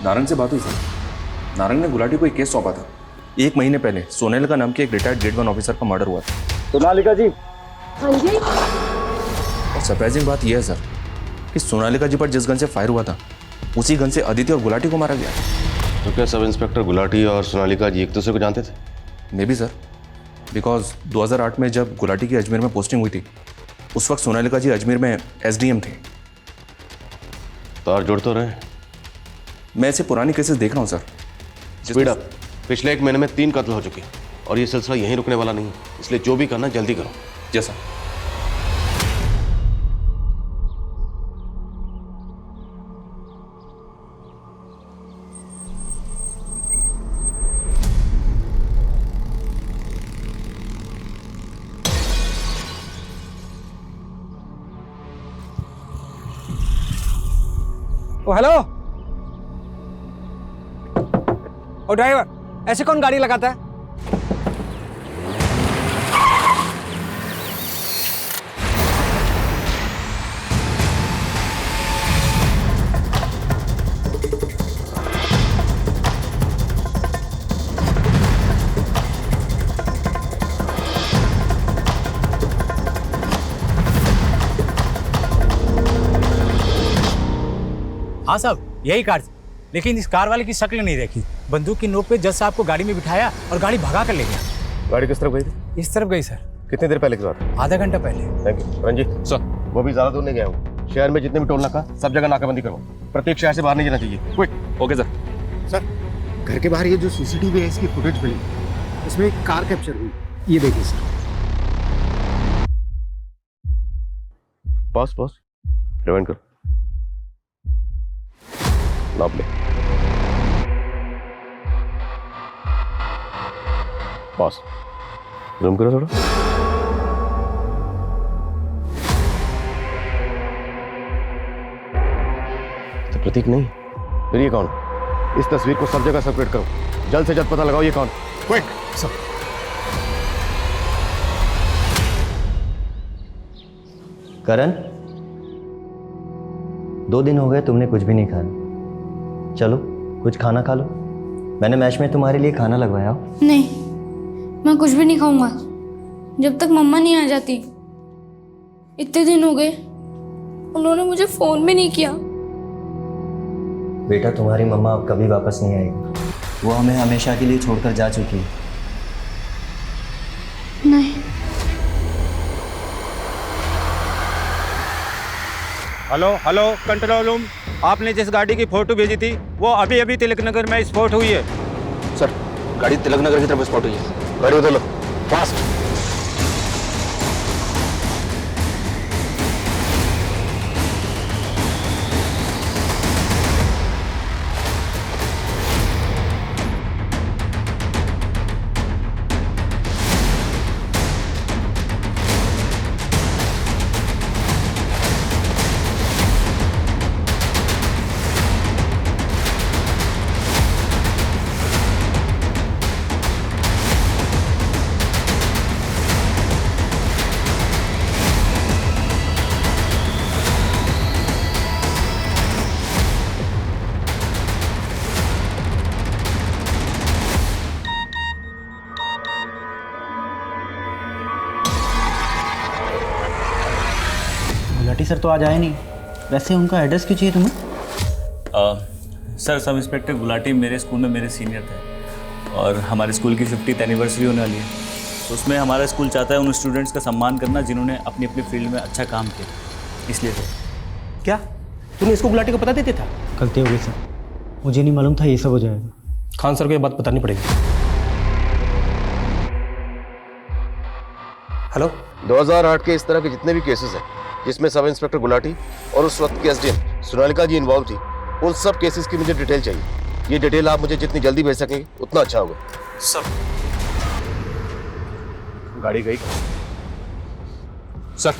नारंग से बात हुई सर। नारंग ने गुलाटी को एक केस सौंपा था। 1 महीने पहले सोनेल नाम के एक रिटायर्ड ग्रेड 1 ऑफिसर का मर्डर हुआ था। सोनालिका जी। हाँ जी। और सरप्राइजिंग बात यह है सर कि सोनालिका जी पर जिस गन से फायर हुआ था, उसी गन से अदिति और गुलाटी को मारा गया। तो क्या सब इंस्पेक्टर गुलाटी और सोनालिका जी एक दूसरे को जानते थे? मे बी सर, बिकॉज 2008 में जब गुलाटी की अजमेर में पोस्टिंग हुई थी, उस वक्त सोनालिका जी अजमेर में SDM थे। तार जोड़ तो रहे। मैं ऐसे पुरानी केसेस देख रहा हूँ सर। Speed up. पिछले 1 महीने में 3 कत्ल हो चुके और ये सिलसिला यहीं रुकने वाला नहीं है, इसलिए जो भी करना जल्दी करो। जैसा ओ हेलो, ओ ड्राइवर, ऐसे कौन गाड़ी लगाता है? हाँ साहब, यही कार थी, लेकिन इस कार वाले की शक्ल नहीं देखी। बंदूक की नोक पे जज साहब को गाड़ी में बिठाया और गाड़ी भगा कर ले गया। गाड़ी किस तरफ गई थी? इस तरफ गई सर। कितनी देर पहले की बात है? आधा घंटा पहले। Thank you. रंजीत सर, वो भी ज्यादा दूर नहीं गया हूँ। शहर में जितने भी टोल नाका, सब जगह नाकाबंदी करो। प्रत्येक शहर से बाहर नहीं जाना चाहिए। क्विक। Okay sir. सर, घर के बाहर ये जो CCTV है, इसकी फुटेज मिली, इसमें एक कार कैप्चर हुई। ये देखिए सर। पॉज रिवाइंड करो। नाप ले। पॉज। जूम करो थोड़ा। तो प्रतीक नहीं, फिर ये कौन? इस तस्वीर को सब जगह सर्कुलेट करो। जल्द से जल्द पता लगाओ ये कौन। क्विक। सब। करण, 2 दिन हो गए तुमने कुछ भी नहीं खाया। चलो कुछ खाना खा लो। मैंने मैच में तुम्हारे लिए खाना लगवाया हो। नहीं, मैं कुछ भी नहीं खाऊंगा जब तक मम्मा नहीं आ जाती। इतने दिन हो गए, उन्होंने मुझे फ़ोन भी नहीं किया। बेटा, तुम्हारी मम्मा अब कभी वापस नहीं आएगी। वो हमें हमेशा के लिए छोड़कर जा चुकी है। नहीं। Hello hello, control room. आपने जिस गाड़ी की फोटो भेजी थी वो अभी अभी तिलक नगर में स्पॉट हुई है। सर, गाड़ी तिलक नगर की तरफ स्पॉट हुई है। गाड़ी उधर लो, फास्ट। गुलाटी सर तो आज आए नहीं। वैसे उनका एड्रेस क्यों चाहिए तुम्हें? सर, सब इंस्पेक्टर गुलाटी मेरे स्कूल में मेरे सीनियर थे और हमारे स्कूल की 50th एनिवर्सरी होने वाली है। तो उसमें हमारा स्कूल चाहता है उन स्टूडेंट्स का सम्मान करना जिन्होंने अपनी अपनी फील्ड में अच्छा काम किया, इसलिए सर। क्या तूने इसको गुलाटी को पता देते था? गलती हो गई सर, मुझे नहीं मालूम था ये सब हो जाएगा। खान सर को ये बात बतानी पड़ेगी। हेलो, 2008 के इस तरह के जितने भी केसेस हैं जिसमें सब इंस्पेक्टर गुलाटी और उस वक्त की एसडीएम सोनालिका जी इन्वॉल्व थी, उन सब केसेस की मुझे डिटेल चाहिए। ये डिटेल आप मुझे जितनी जल्दी भेज सकेंगे उतना अच्छा होगा। सब गाड़ी गई सर।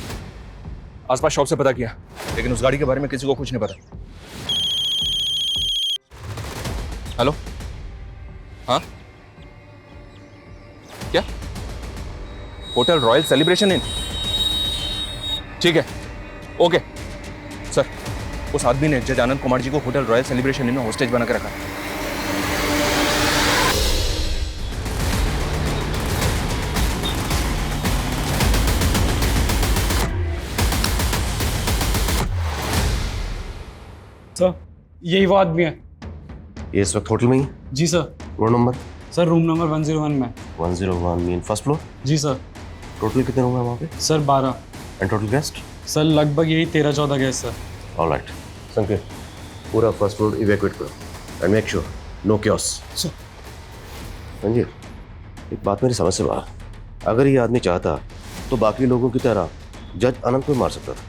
आसपास शॉप से पता किया, लेकिन उस गाड़ी के बारे में किसी को कुछ नहीं पता। हेलो, हाँ क्या? Hotel royal celebration in? ठीक है, ओके सर। उस आदमी ने जज आनंद कुमार जी को होटल रॉयल सेलिब्रेशन इन में होस्टेज बना के रखा। सर, यही वो आदमी है। ये इस वक्त होटल में ही है? जी sir. Room number? Sir, room number 101 में। 101 मीन फर्स्ट फ्लोर? जी सर। टोटल कितने रूम है वहाँ पे? Sir 12। And total guest? Sir लगभग यही 13-14 गेस्ट सर। ऑलराइट संकेत, पूरा फर्स्ट फ्लोर इवैक्यूएट करो and make sure no chaos. Sanjeev, एक बात मेरी समझ से बाहर। अगर ये आदमी चाहता तो बाकी लोगों की तरह जज अनंत को मार सकता था,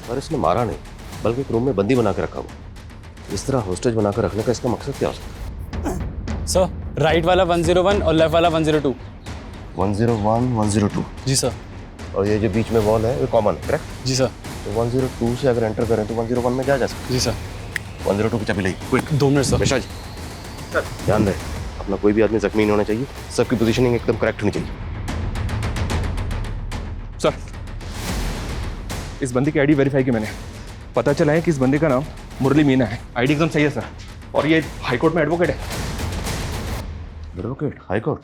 पर इसने मारा नहीं, बल्कि एक रूम में बंदी बना के रखा हुआ। इस तरह होस्टेज बनाकर रखने का इसका मकसद क्या हो सकता है? सर, राइट वाला 101 और लेफ्ट वाला 102। 101, 102। जी सर। और ये जो बीच में वॉल है वो कॉमन है, करेक्ट? जी सर। तो 102 से अगर एंटर करें तो 101 में जा सकते? जी सर। 102 की चाबी ली, क्विक। 2 मिनट सर। बेशा जी, ध्यान रहे अपना कोई भी आदमी जख्मी नहीं होना चाहिए, सबकी पोजीशनिंग एकदम करेक्ट होनी चाहिए। सर, इस बंदी की आईडी वेरीफाई की मैंने, पता चला है कि इस बंदी का नाम मुरली मीना है। आईडी एकदम सही है सर, और ये हाईकोर्ट में एडवोकेट है। एडवोकेट? हाईकोर्ट?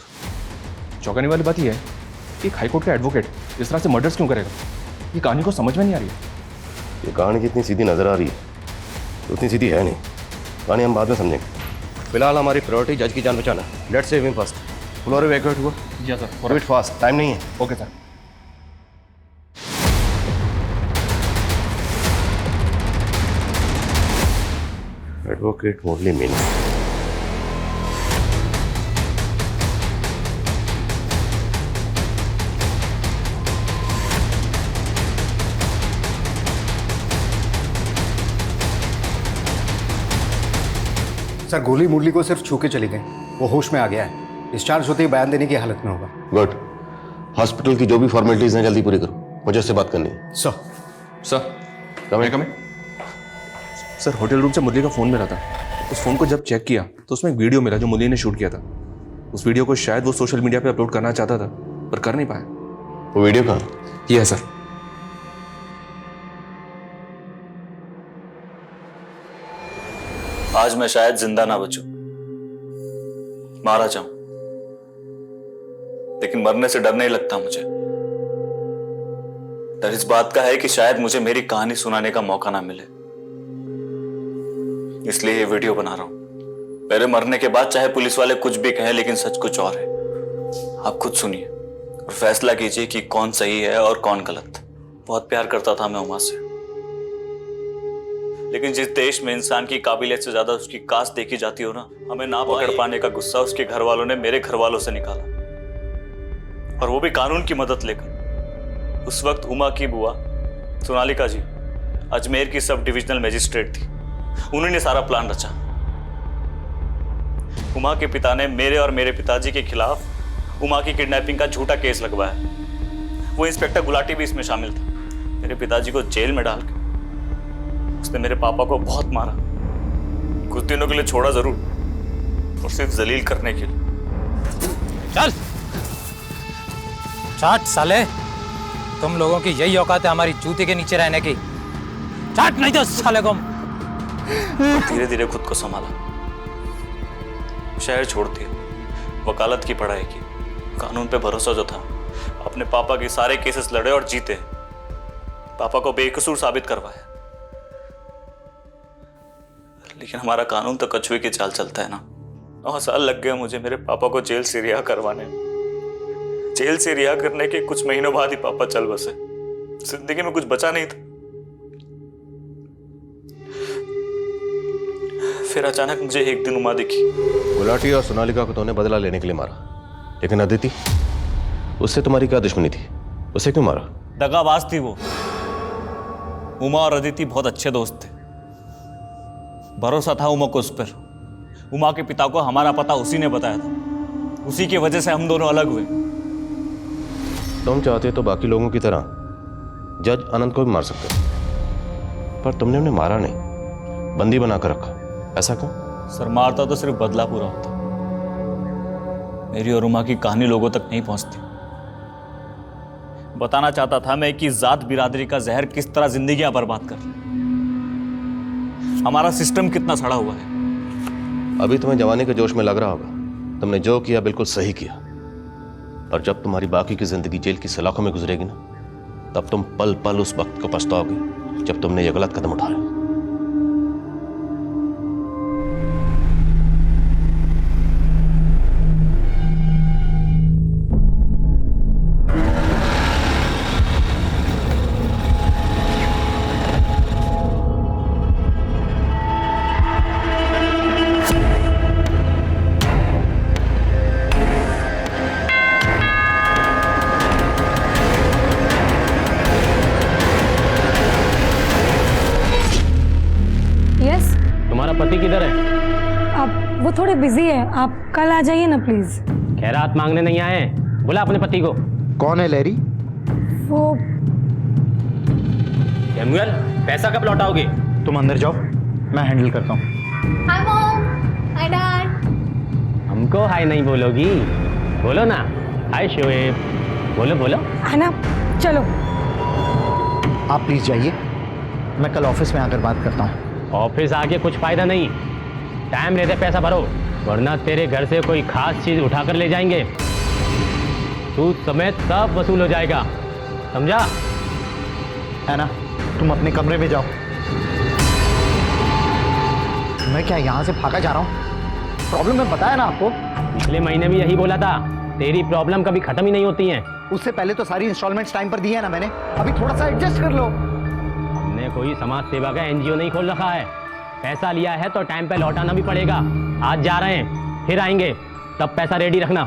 चौंकाने वाली बात यह है कि हाईकोर्ट का एडवोकेट इस तरह से मर्डर्स क्यों करेगा? ये कहानी को समझ में नहीं आ रही है। ये कहानी जितनी सीधी नजर आ रही है उतनी सीधी है नहीं। कहानी हम बाद में समझेंगे। फिलहाल हमारी प्रायोरिटी जज की जान बचाना। Let's save him first. Floor evacuate हुआ? जी सर। वेट फास्ट, टाइम नहीं है। Okay sir. एडवोकेट मुरली मीना। सर, गोली मुरली को सिर्फ छू के चली गई, वो होश में आ गया है। डिस्चार्ज होते ही बयान देने की हालत में होगा। गुड। हॉस्पिटल की जो भी फॉर्मेलिटीज हैं जल्दी पूरी करो, मुझे उससे बात करनी है। सर। कमें सर, होटल रूम से मुरली का फोन मिला था। उस फोन को जब चेक किया तो उसमें एक वीडियो मिला जो मुरली ने शूट किया था। उस वीडियो को शायद वो सोशल मीडिया पे अपलोड करना चाहता था, पर कर नहीं पाया। वो वीडियो कहाँ? ये है सर। आज मैं शायद जिंदा ना बचूं, मारा जाऊं, लेकिन मरने से डर नहीं लगता मुझे। डर इस बात का है कि शायद मुझे मेरी कहानी सुनाने का मौका ना मिले, इसलिए ये वीडियो बना रहा हूं। मेरे मरने के बाद चाहे पुलिस वाले कुछ भी कहें, लेकिन सच कुछ और है। आप खुद सुनिए और फैसला कीजिए कि कौन सही है और कौन गलत। बहुत प्यार करता था मैं उमा से, लेकिन जिस देश में इंसान की काबिलियत से ज्यादा उसकी कास्ट देखी जाती हो ना, हमें ना पकड़ पाने का गुस्सा उसके घर वालों ने मेरे घर वालों से निकाला, और वो भी कानून की मदद लेकर। उस वक्त उमा की बुआ सोनालिका जी अजमेर की सब डिविजनल मजिस्ट्रेट थी। उन्होंने सारा प्लान रचा। उमा के पिता ने मेरे और मेरे पिताजी के खिलाफ उमा की किडनैपिंग का झूठा केस लगवाया। वो इंस्पेक्टर गुलाटी भी इसमें शामिल था। मेरे पिताजी को जेल में डाल के उसने मेरे पापा को बहुत मारा। कुछ दिनों के लिए छोड़ा जरूर, और सिर्फ जलील करने के लिए। चल चाट साले, तुम लोगों की यही औकात है हमारी जूते के नीचे रहने की। चाट नहीं तो साले को। धीरे धीरे खुद को संभाला, शहर छोड़ दिया, वकालत की पढ़ाई की, कानून पे भरोसा जो था, अपने पापा के सारे केसेस लड़े और जीते, पापा को बेकसूर साबित करवाया। लेकिन हमारा कानून तो कछुए की चाल चलता है ना। 9 साल लग गए मुझे मेरे पापा को जेल से रिहा करवाने में। जेल से रिहा करने के कुछ महीनों बाद ही पापा चल बसे। जिंदगी में कुछ बचा नहीं था। फिर अचानक मुझे एक दिन उमा दिखी। गुलाटी और सोनालिका को तूने बदला लेने के लिए मारा, लेकिन अदिति, उससे तुम्हारी क्या दुश्मनी थी? उसे क्यों मारा? दगाबाज थी वो। उमा और अदिति बहुत अच्छे दोस्त थे। भरोसा था उमा को उस पर। उमा के पिता को हमारा पता उसी ने बताया था। उसी की वजह से हम दोनों अलग हुए। तुम चाहते तो बाकी लोगों की तरह जज अनंत को भी मार सकते, पर तुमने उन्हें मारा नहीं, बंदी बनाकर रखा। ऐसा क्यों? सर, मारता तो सिर्फ बदला पूरा होता। मेरी और उमा की कहानी लोगों तक नहीं पहुंचती। बताना चाहता था मैं कि जात बिरादरी का जहर किस तरह जिंदगियां बर्बाद कर रहा है। हमारा सिस्टम कितना सड़ा हुआ है। अभी तुम्हें जवानी के जोश में लग रहा होगा तुमने जो किया बिल्कुल सही किया, और जब तुम्हारी बाकी की जिंदगी जेल की सलाखों में गुजरेगी ना, तब तुम पल पल उस वक्त को पछताओगे जब तुमने ये गलत कदम उठाया। पति किधर है? अब वो थोड़े बिजी है, आप कल आ जाइए ना प्लीज। खैरात मांगने नहीं आए, बुला अपने पति को। कौन है लैरी? वो सैमुअल, पैसा कब लौटाओगे? तुम अंदर जाओ, मैं हैंडल करता हूँ। Hi mom, hi dad. हमको हाय नहीं बोलोगी? बोलो ना, हाय शोएब, बोलो बोलो। है ना, चलो। आप प्लीज जाइए, मैं कल ऑफिस में आकर बात करता हूँ। ऑफिस आके कुछ फायदा नहीं, टाइम रहते पैसा भरो, वरना तेरे घर से कोई खास चीज उठाकर ले जाएंगे। सूद समेत सब वसूल हो जाएगा, समझा? है ना, तुम अपने कमरे में जाओ। मैं क्या यहाँ से भागा जा रहा हूँ? प्रॉब्लम मैं बताया ना आपको। पिछले महीने भी यही बोला था, तेरी प्रॉब्लम कभी खत्म ही नहीं होती है। उससे पहले तो सारी इंस्टॉलमेंट्स टाइम पर दी है ना मैंने, अभी थोड़ा सा एडजस्ट कर लो। हमने कोई समाज सेवा का एनजीओ नहीं खोल रखा है, पैसा लिया है तो टाइम पे लौटाना भी पड़ेगा। आज जा रहे हैं, फिर आएंगे, तब पैसा रेडी रखना।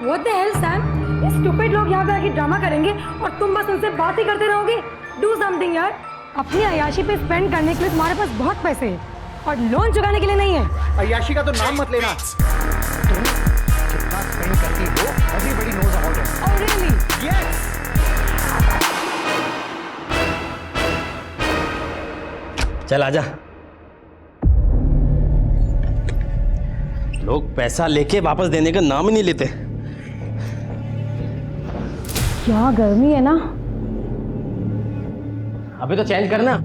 What the hell, Sam? ये stupid लोग यहाँ पे आके ड्रामा करेंगे और तुम बस उनसे बात ही करते रहोगे। Do something यार। अपनी अय्याशी पे स्पेंड करने के लिए तुम्हारे पास बहुत पैसे हैं और लोन चुकाने के लिए नहीं है। अय्याशी का तो नाम मत लेना। तुम कितना स्पेंड करती हो, everybody knows about it. Oh really? Yes. चल आजा। लोग पैसा लेके वापस देने का नाम ही नहीं लेते। क्या गर्मी है ना। अभी तो चेंज करना।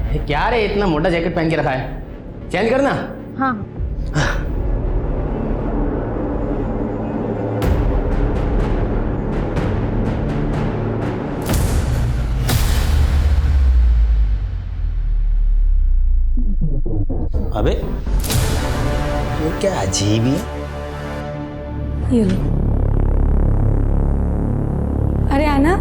क्या रे इतना मोटा जैकेट पहन के रखा है, चेंज करना। हाँ अबे ये क्या अजीब ही है। ये लो। अरे आना,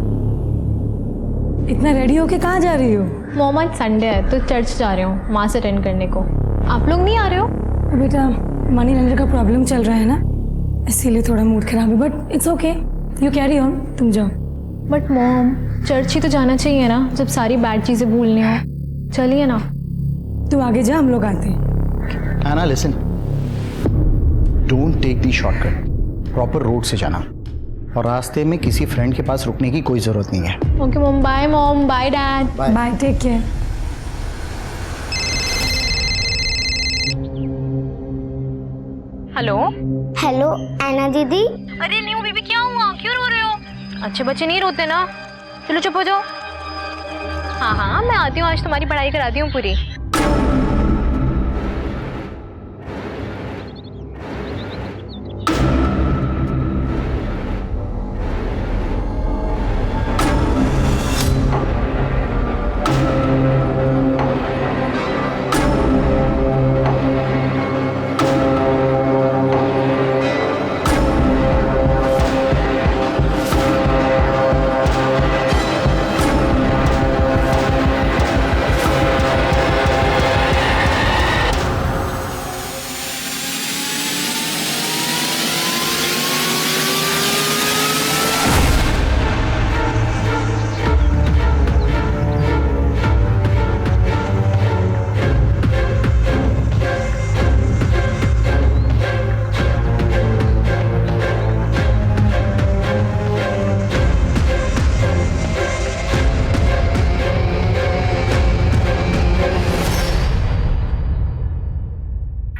इतना रेडी होके कहाँ जा रही हो? मॉम आज संडे है तो चर्च जा रही हूँ माँ से अटेंड करने को। आप लोग नहीं आ रहे हो? बेटा मनी लेंडर का प्रॉब्लम चल रहा है ना, इसीलिए थोड़ा मूड खराब है, but it's okay, you carry on, तुम जाओ। बट मॉम चर्च ही तो जाना चाहिए ना, जब सारी बैड चीज़ें भूलनी हो। चलिए ना। तू आगे जा, हम लोग आते हैं। आना listen, don't take the shortcut, proper road से जाना और रास्ते में किसी फ्रेंड के पास रुकने की कोई जरूरत नहीं है। Okay mom, bye mom, bye dad. Bye, take care. Hello hello Aina दीदी। अरे न्यू बेबी क्या हुआ, क्यों रो रहे हो? अच्छे बच्चे नहीं रोते ना, चलो चुप हो जाओ। हाँ हाँ मैं आती हूँ, आज तुम्हारी पढ़ाई कराती हूँ पूरी।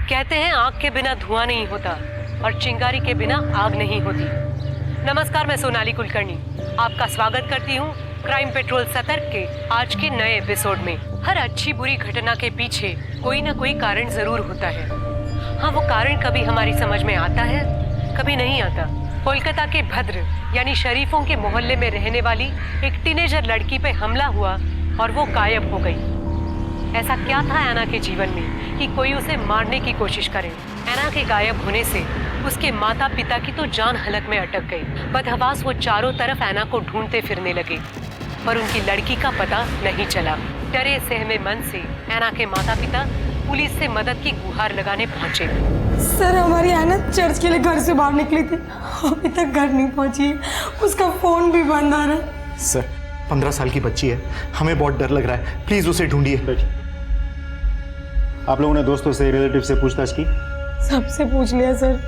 कहते हैं आग के बिना धुआं नहीं होता और चिंगारी के बिना आग नहीं होती। नमस्कार, मैं सोनाली कुलकर्णी आपका स्वागत करती हूँ क्राइम पेट्रोल सतर्क के आज के नए एपिसोड में। हर अच्छी बुरी घटना के पीछे कोई ना कोई कारण जरूर होता है। हाँ, वो कारण कभी हमारी समझ में आता है, कभी नहीं आता। कोलकाता के भद्र यानी शरीफों के मोहल्ले में रहने वाली एक टीनेजर लड़की पे हमला हुआ और वो गायब हो गई। ऐसा क्या था ऐना के जीवन में कि कोई उसे मारने की कोशिश करे? ऐना के गायब होने से उसके माता पिता की तो जान हलक में अटक गई। बदहवास वो चारों तरफ ऐना को ढूंढते फिरने लगे, पर उनकी लड़की का पता नहीं चला। डरे सहमे मन से ऐना के माता पिता पुलिस से मदद की गुहार लगाने पहुंचे। सर हमारी ऐना चर्च के लिए घर से बाहर निकली थी, अभी तक घर नहीं पहुंची, उसका फोन भी बंद आ रहा है। सर 15 साल की बच्ची है, हमें बहुत डर लग रहा है, प्लीज उसे ढूंढिए। आप लोगों ने दोस्तों से, रिलेटिव से पूछताछ की? सबसे पूछ लिया सर,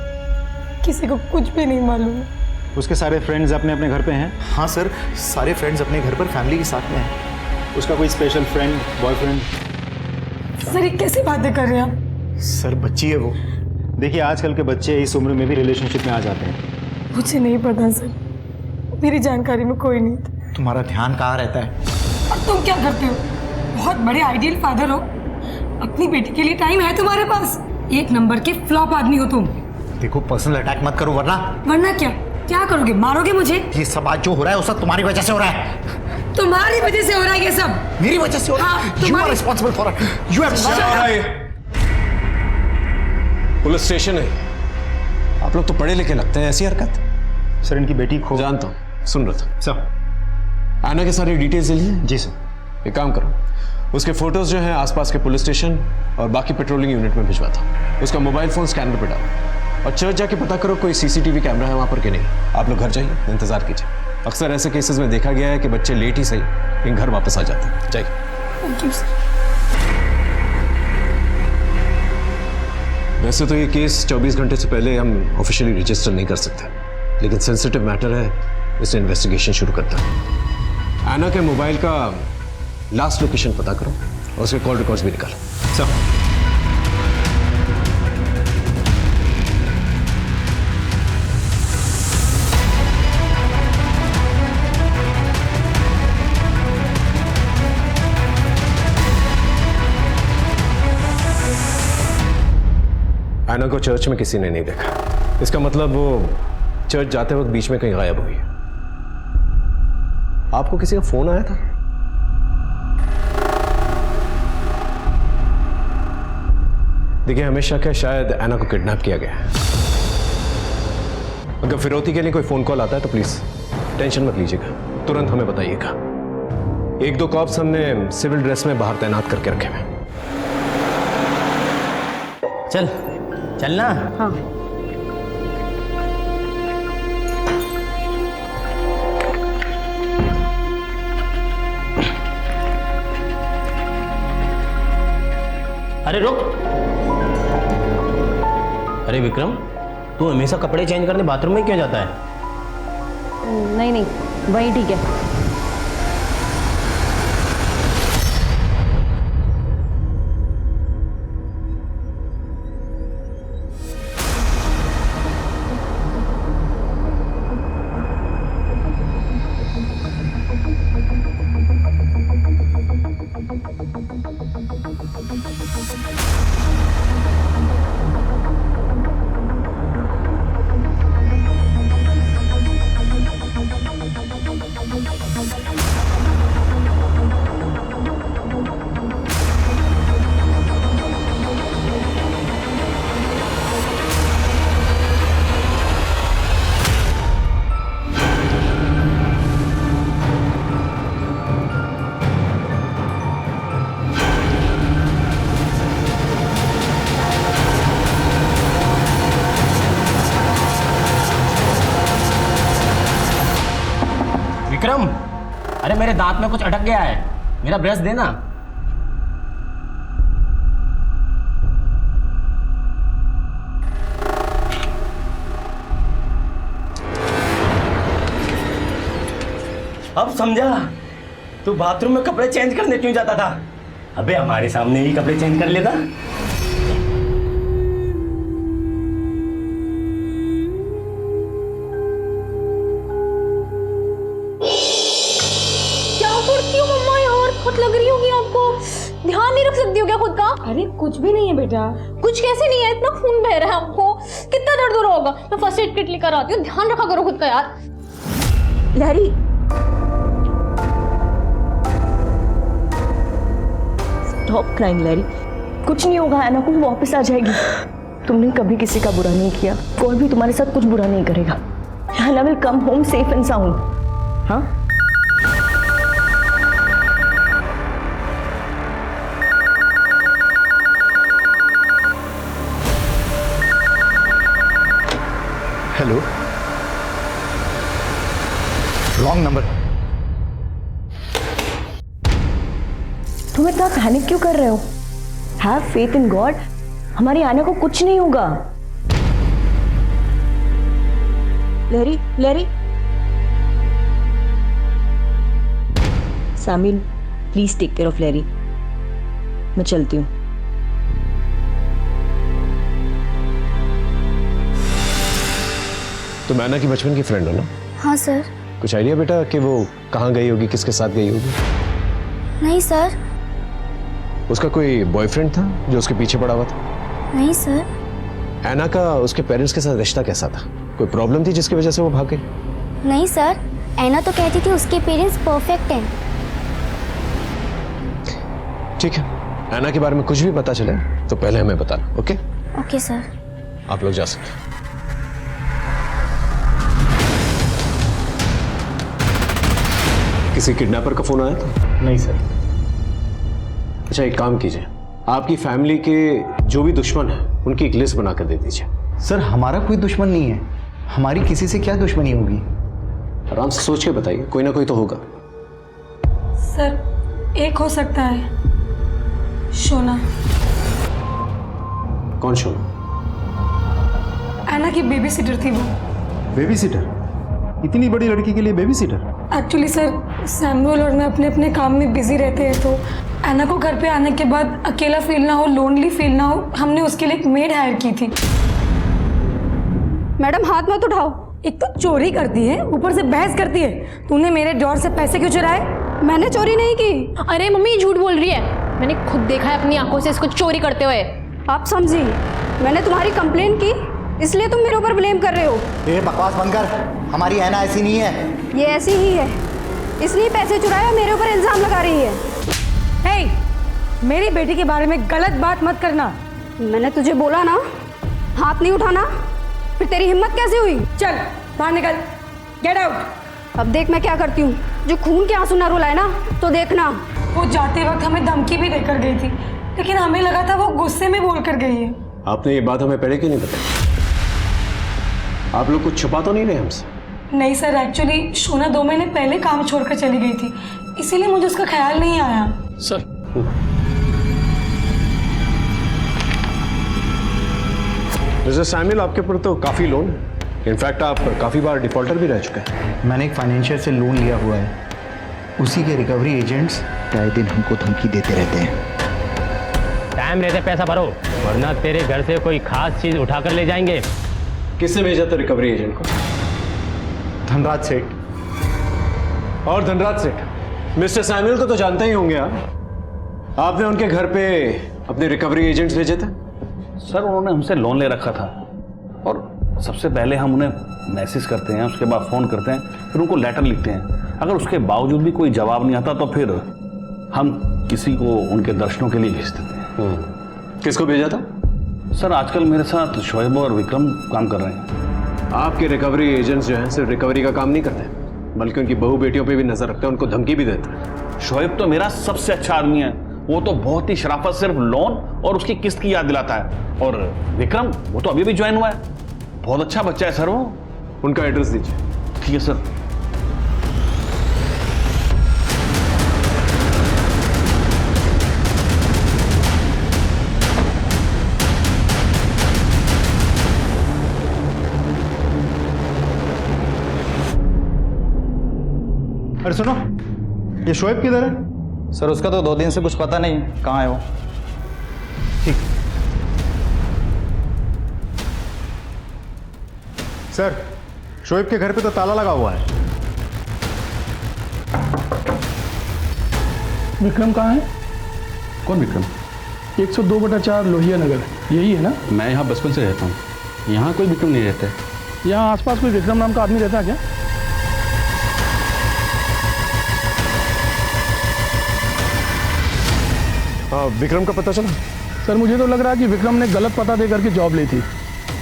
किसी को कुछ भी नहीं मालूम। उसके सारे फ्रेंड्स अपने अपने घर पे हैं? हाँ सर, सारे फ्रेंड्स अपने घर पर फैमिली के साथ में हैं। उसका कोई स्पेशल फ्रेंड, बॉयफ्रेंड? सर ये कैसी बातें कर रहे हैं आप? सर बच्ची है वो। देखिए आजकल के बच्चे इस उम्र में भी रिलेशनशिप में आ जाते हैं। मुझे नहीं पता सर, मेरी जानकारी में कोई नहीं था। तुम्हारा ध्यान कहाँ रहता है? और तुम क्या करते हो? बहुत बड़े आइडियल फादर हो, अपनी बेटी के लिए टाइम है तुम्हारे पास? एक नंबर के फ्लॉप आदमी हो तुम। देखो पर्सनल अटैक मत करो, वरना क्या क्या करोगे? मारोगे मुझे? ये सब आज जो हो रहा है वो सब तुम्हारी वजह से हो रहा है। तुम्हारी वजह से हो रहा है ये सब? मेरी वजह से हो रहा है? You are responsible for it. You have police station है, आप लोग तो पढ़े लिखे लगते हैं, ऐसी हरकत? सर इनकी बेटी खो। जानता हूँ, सुन रहा था। सर आना के सारे डिटेल्स ले लिए? जी सर। एक काम करो, उसके फोटोज जो हैं आसपास के पुलिस स्टेशन और बाकी पेट्रोलिंग यूनिट में भिजवा था। उसका मोबाइल फोन स्कैनर पे डालो और चर्च जाके पता करो कोई सीसीटीवी कैमरा है वहाँ पर कि नहीं। आप लोग घर जाइए, इंतजार कीजिए। अक्सर ऐसे केसेस में देखा गया है कि बच्चे लेट ही सही लेकिन घर वापस आ जाते हैं। जाइए। Thank you sir. वैसे तो ये केस 24 घंटे से पहले हम ऑफिशियली रजिस्टर नहीं कर सकते, लेकिन सेंसिटिव मैटर है, इसलिए इन्वेस्टिगेशन शुरू करता है। आना के मोबाइल का लास्ट लोकेशन पता करो और उसके कॉल रिकॉर्ड्स भी निकालो। सर ऐना को चर्च में किसी ने नहीं देखा। इसका मतलब वो चर्च जाते वक्त बीच में कहीं गायब हुई। आपको किसी का फोन आया था? देखिए, हमें शक है शायद ऐना को किडनैप किया गया है। अगर फिरौती के लिए कोई फोन कॉल आता है तो प्लीज टेंशन मत लीजिएगा, तुरंत हमें बताइएगा। 1-2 कॉप्स हमने सिविल ड्रेस में बाहर तैनात करके रखे हैं। चलना। हाँ। अरे रुक। अरे विक्रम, तू हमेशा कपड़े चेंज करने बाथरूम में क्यों जाता है? नहीं वही ठीक है। विक्रम, अरे मेरे दांत में कुछ अटक गया है, मेरा ब्रश देना। अब समझा तू बाथरूम में कपड़े चेंज करने क्यों जाता था। अबे हमारे सामने ही कपड़े चेंज कर लेता। लग रही होगी आपको, ध्यान नहीं रख सकती हो क्या खुद का? अरे कुछ भी नहीं है बेटा। कुछ कैसे नहीं है, इतना खून बह रहा है आपको, कितना दर्द हो रहा होगा। मैं फर्स्ट एड किट लेकर आती हूँ, ध्यान रखा करो खुद का यार। लहरी, स्टॉप क्राइंग लहरी, कुछ नहीं होगा, है ना, कुछ वापस आ जाएगी। तुमने कभी किसी का बुरा नहीं किया, कोई भी तुम्हारे साथ कुछ बुरा नहीं करेगा। हैना will come home safe and sound. हाँ, हेलो, रॉन्ग नंबर। तुम इतना पैनिक क्यों कर रहे हो? हैव फेथ इन गॉड, हमारी आने को कुछ नहीं होगा। लहरी, लहरी, सामिल प्लीज टेक केयर ऑफ लहरी। मैं चलती हूँ। तुम ऐना की बचपन की फ्रेंड हो ना? हाँ सर। कुछ आइडिया बेटा कि वो कहाँ गई होगी, किसके साथ गई होगी? नहीं सर। उसका कोई बॉयफ्रेंड था जो उसके पीछे पड़ा हुआ था? नहीं सर। ऐना का उसके पेरेंट्स के साथ रिश्ता कैसा था? कोई प्रॉब्लम थी जिसकी वजह से वो भाग गई? नहीं सर, ऐना तो कहती थी उसके पेरेंट्स परफेक्ट हैं। ठीक है, ऐना के बारे में कुछ भी पता चले तो पहले हमें बताना। ओके? Okay sir. आप लोग जा सकते। किसी किडनैपर का फोन आया था? नहीं सर। अच्छा, एक काम कीजिए, आपकी फैमिली के जो भी दुश्मन है उनकी एक लिस्ट बनाकर दे दीजिए। सर, हमारा कोई दुश्मन नहीं है, हमारी किसी से क्या दुश्मनी होगी? आराम से सोच के बताइए, कोई ना कोई तो होगा। सर, एक हो सकता है, शोना। कौन शोना? ऐना की बेबी सीटर थी वो। Baby seater? इतनी बड़ी लड़की के लिए baby seater? Actually sir, Samuel और मैं अपने अपने काम में बिजी रहते हैं, तो ऐना को घर पे आने के बाद अकेला फील ना हो, लोनली फील ना हो, हमने उसके लिए एक मेड हायर की थी। मैडम हाथ मत उठाओ। एक तो चोरी करती है, ऊपर से बहस करती है। तूने मेरे ड्रॉर से पैसे क्यों चुराए? मैंने चोरी नहीं की। अरे मम्मी, झूठ बोल रही है, मैंने खुद देखा है अपनी आंखों से इसको चोरी करते हुए। आप समझी? मैंने तुम्हारी कंप्लेन की, इसलिए तुम मेरे ऊपर ब्लेम कर रहे हो। ये बकवास बंद कर, हमारी ऐना ऐसी नहीं है। ये ऐसी ही है, इसलिए पैसे चुराए और मेरे ऊपर इल्जाम लगा रही है। हे, मेरी बेटी के बारे में गलत बात मत करना। मैंने तुझे बोला ना हाथ नहीं उठाना, फिर तेरी हिम्मत कैसे हुई? चल बाहर निकल, गेट आउट। अब देख मैं क्या करती हूँ, जो खून के आंसू ना रुलाए ना तो देखना। वो जाते वक्त हमें धमकी भी देकर गई थी, लेकिन हमें लगा था वो गुस्से में बोल कर गई है। आपने ये बात हमें पहले क्यों नहीं बताई? आप लोग कुछ छुपा तो नहीं रहे हमसे? नहीं सर, एक्चुअली शोना 2 महीने पहले काम छोड़कर चली गई थी, इसीलिए मुझे उसका ख्याल नहीं आया। सर मिस्टर सैमुअल, आपके ऊपर तो काफ़ी लोन है। इनफैक्ट आप काफ़ी बार डिफॉल्टर भी रह चुके हैं। मैंने एक फाइनेंशियर से लोन लिया हुआ है, उसी के रिकवरी एजेंट्स आए दिन हमको धमकी देते रहते हैं। टाइम रहते पैसा भरो, वरना तेरे घर से कोई खास चीज उठाकर ले जाएंगे। किसने भेजा था रिकवरी एजेंट को? धनराज सेठ। और धनराज सेठ मिस्टर सैमुअल को तो जानते ही होंगे आप। आपने उनके घर पे अपने रिकवरी एजेंट्स भेजे थे? सर उन्होंने हमसे लोन ले रखा था, और सबसे पहले हम उन्हें मैसेज करते हैं, उसके बाद फ़ोन करते हैं, फिर उनको लेटर लिखते हैं। अगर उसके बावजूद भी कोई जवाब नहीं आता तो फिर हम किसी को उनके दर्शनों के लिए भेज देते हैं। किसको भेजा था? सर आजकल मेरे साथ शोएब और विक्रम काम कर रहे हैं। आपके रिकवरी एजेंट्स जो हैं सिर्फ रिकवरी का काम नहीं करते, बल्कि उनकी बहू बेटियों पे भी नजर रखते हैं, उनको धमकी भी देते हैं। शोएब तो मेरा सबसे अच्छा आदमी है, वो तो बहुत ही शराफत सिर्फ लोन और उसकी किस्त की याद दिलाता है। और विक्रम वो तो अभी भी ज्वाइन हुआ है, बहुत अच्छा बच्चा है सर वो। उनका एड्रेस दीजिए। ठीक है सर। अरे सुनो, ये शोएब किधर है? सर उसका तो 2 दिन से कुछ पता नहीं कहाँ है वो। ठीक। सर, शोएब के घर पे तो ताला लगा हुआ है। विक्रम कहाँ है? कौन विक्रम? 102/4 लोहिया नगर, यही है ना? मैं यहाँ बचपन से रहता हूँ, यहाँ कोई विक्रम नहीं रहता है। यहाँ आसपास कोई विक्रम नाम का आदमी रहता है क्या? हाँ, विक्रम का पता चला? सर मुझे तो लग रहा है कि विक्रम ने गलत पता दे करके जॉब ली थी,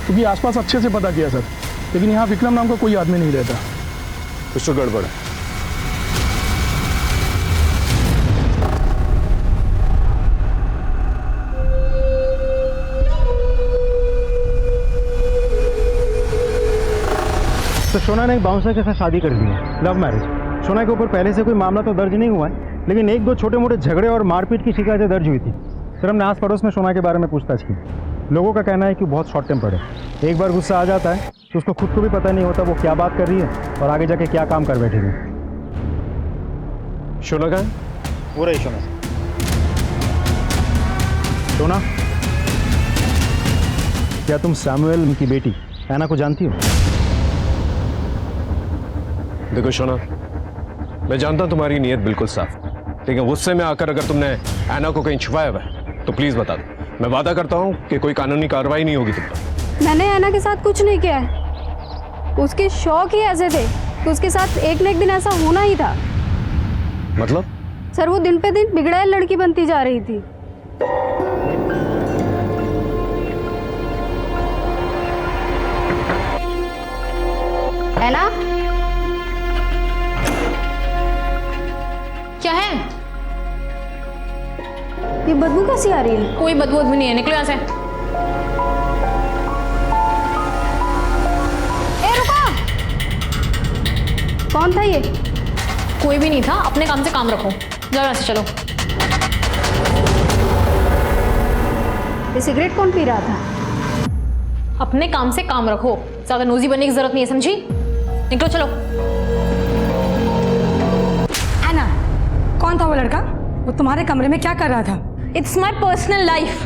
क्योंकि आसपास अच्छे से पता किया सर, लेकिन यहाँ विक्रम नाम का कोई आदमी नहीं रहता। कुछ तो गड़बड़ है। तो शोना ने एक बाउंसर के साथ शादी कर ली है, लव मैरिज। शोना के ऊपर पहले से कोई मामला तो दर्ज नहीं हुआ है, लेकिन 1-2 छोटे मोटे झगड़े और मारपीट की शिकायतें दर्ज हुई थी। सर हमने आस पड़ोस में शोना के बारे में पूछताछ की। लोगों का कहना है कि बहुत शॉर्ट टेम्पर्ड है, एक बार गुस्सा आ जाता है तो उसको खुद को भी पता नहीं होता वो क्या बात कर रही है और आगे जाके क्या काम कर बैठेगी। शोना कहाँ है? वो रही शोना। शोना, क्या तुम सैमुअल की बेटी ऐना को जानती हो? देखो शोना, मैं जानता हूं तुम्हारी नीयत बिल्कुल साफ, लेकिन गुस्से में आकर अगर तुमने ऐना को कहीं छुपाया हुआ है तो प्लीज बता दो। मैं वादा करता हूं कि कोई कानूनी कार्रवाई नहीं होगी तुम पर। मैंने ऐना के साथ कुछ नहीं किया है, उसके शौक ही ऐसे थे कि उसके साथ एक न एक दिन ऐसा होना ही था। मतलब? सर वो दिन पे दिन बिगड़ैल लड़की बनती जा रही थी। ऐना, क्या है? ये बदबू कैसी आ रही है? कोई बदबू नहीं है, निकलो यहाँ से। ए रुको! कौन था ये? कोई भी नहीं था, अपने काम से काम रखो। जाओ यहाँ से, चलो। ये सिगरेट कौन पी रहा था? अपने काम से काम रखो, ज्यादा नोजी बनने की जरूरत नहीं है, समझी? निकलो, चलो। ऐना, कौन था वो लड़का? वो तुम्हारे कमरे में क्या कर रहा था? It's my personal life,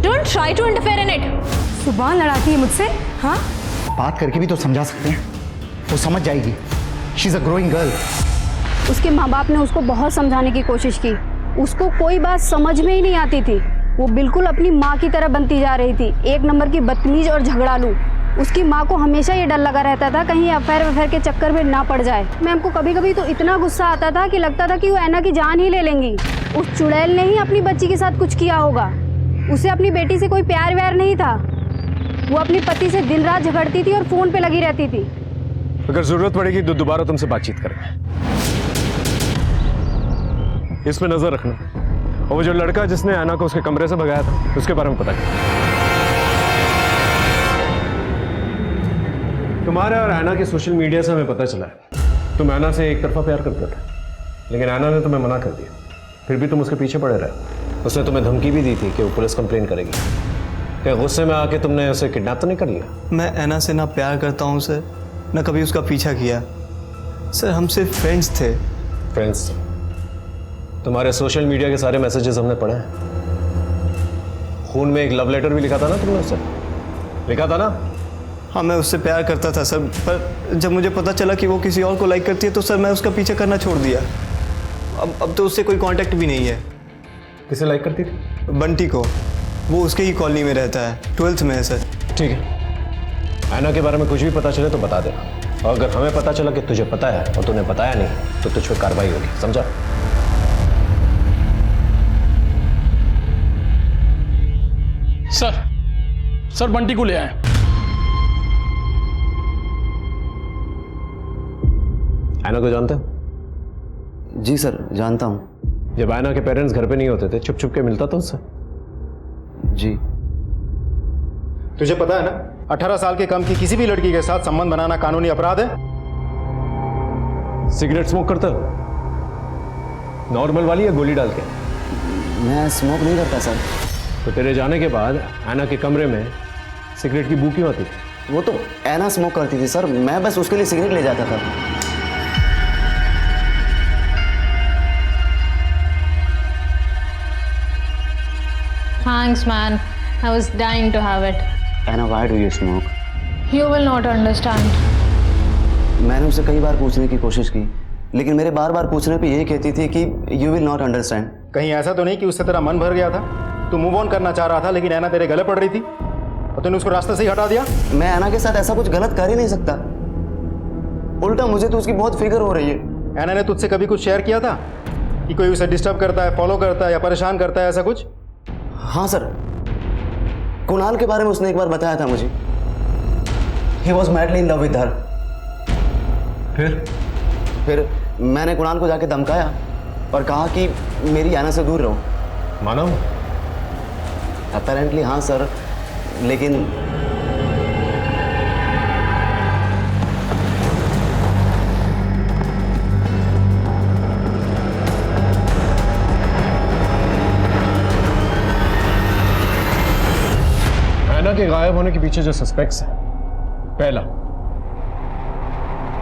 don't try to interfere in it. सुबह लड़ाती है मुझसे? हाँ, बात करके भी तो समझा सकते हैं, वो समझ जाएगी। She is a growing girl. उसके माँ बाप ने उसको बहुत समझाने की कोशिश की, उसको कोई बात समझ में ही नहीं आती थी। वो बिल्कुल अपनी माँ की तरह बनती जा रही थी, एक नंबर की बदतमीज और झगड़ालू। उसकी माँ को हमेशा ये डर लगा रहता था कहीं अफेयर के चक्कर में ना पड़ जाए। मैम को कभी कभी तो इतना गुस्सा आता था कि लगता था कि वो ऐना की जान ही ले लेंगी। उस चुड़ैल ने ही अपनी बच्ची के साथ कुछ किया होगा। उसे अपनी बेटी से कोई प्यार व्यार नहीं था। वो अपने पति से दिन रात झगड़ती थी और फोन पे लगी रहती थी। अगर जरूरत पड़ेगी तो दोबारा तुमसे बातचीत करेंगे। इसमें नजर रखना। और वो जो लड़का जिसने ऐना को उसके कमरे से भगाया था, उसके बारे में पता किया। तुम्हारे और ऐना के सोशल मीडिया से हमें पता चला है तुम ऐना से एक तरफा प्यार करते थे, लेकिन ऐना ने तुम्हें मना कर दिया। फिर भी तुम उसके पीछे पड़े रहे। उसने तुम्हें धमकी भी दी थी कि वो पुलिस कंप्लेन करेगी। क्या गुस्से में आके तुमने उसे किडनैप तो नहीं कर लिया? मैं ऐना से ना प्यार करता हूँ सर, ना कभी उसका पीछा किया सर। हम सिर्फ फ्रेंड्स थे। फ्रेंड्स? तुम्हारे सोशल मीडिया के सारे मैसेजेस हमने पढ़े हैं। खून में एक लव लेटर भी लिखा था ना तुमने उससे? लिखा था ना? हाँ, मैं उससे प्यार करता था सर, पर जब मुझे पता चला कि वो किसी और को लाइक करती है तो सर मैं उसका पीछा करना छोड़ दिया। अब तो उससे कोई कांटेक्ट भी नहीं है। किसे लाइक करती थी? बंटी को। वो उसके ही कॉलोनी में रहता है, 12th में है सर। ठीक है, ऐना के बारे में कुछ भी पता चले तो बता देना। और अगर हमें पता चला कि तुझे पता है और तूने बताया नहीं तो तुझ पर कार्रवाई होगी, समझा? सर बंटी को ले आए। ऐना को जानते हो? जी सर, जानता हूँ। जब ऐना के पेरेंट्स घर पे नहीं होते थे, छुप छुप के मिलता था उससे? जी। तुझे पता है ना, 18 साल के कम की किसी भी लड़की के साथ संबंध बनाना कानूनी अपराध है। सिगरेट स्मोक करते हो? नॉर्मल वाली या गोली डाल के? मैं स्मोक नहीं करता सर। तो तेरे जाने के बाद ऐना के कमरे में सिगरेट की बू क्यों आती थी? वो तो ऐना स्मोक करती थी सर, मैं बस उसके लिए सिगरेट ले जाता था। Thanks, man. I was dying to have it. Anna, why do you smoke? You will not understand. मैंने उसे कई बार पूछने की कोशिश की, लेकिन मेरे बार बार पूछने पे यही कहती थी कि you will not understand. कहीं ऐसा तो नहीं कि उससे तेरा मन भर गया था, तू मूव ऑन करना चाह रहा था, लेकिन ऐना तेरे गले पड़ रही थी और तूने उसको रास्ते से ही हटा दिया? मैं ऐना के साथ ऐसा कुछ गलत कर ही नहीं सकता। उल्टा मुझे तो उसकी बहुत फिक्र हो रही है। ऐना ने तुझसे कभी कुछ शेयर किया था कि कोई उसे डिस्टर्ब करता है, फॉलो करता है या परेशान करता है, ऐसा कुछ? हाँ सर, कुणाल के बारे में उसने एक बार बताया था मुझे। He was madly in love with her. फिर मैंने कुणाल को जाके धमकाया और कहा कि मेरी ऐना से दूर रहो। मानो? अपेरेंटली हाँ सर, लेकिन ऐना के गायब होने के पीछे जो सस्पेक्ट्स हैं, पहला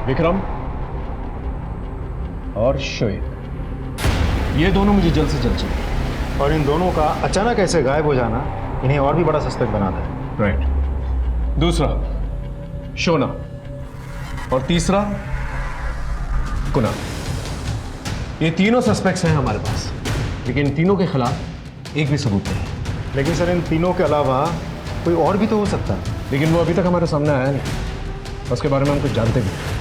विक्रम और शोएब, ये दोनों मुझे जल्द से जल्द चाहिए। और इन दोनों का अचानक ऐसे गायब हो जाना इन्हें और भी बड़ा सस्पेक्ट बनाता है। राइट। दूसरा शोना और तीसरा कुणाल। ये तीनों सस्पेक्ट्स हैं हमारे पास, लेकिन इन तीनों के खिलाफ एक भी सबूत नहीं है। लेकिन सर, इन तीनों के अलावा कोई और भी तो हो सकता है। लेकिन वो अभी तक हमारे सामने आया नहीं, उसके बारे में हम कुछ जानते भी नहीं।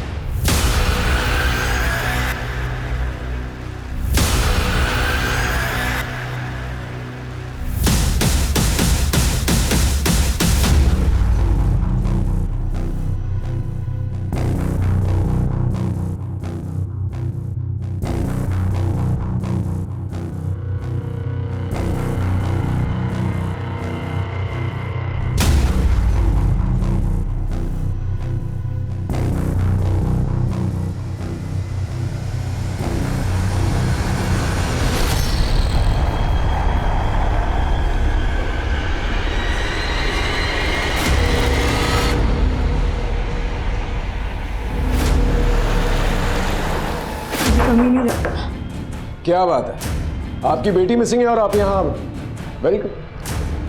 क्या बात है, आपकी बेटी मिसिंग है और आप यहाँ? वेरी गुड,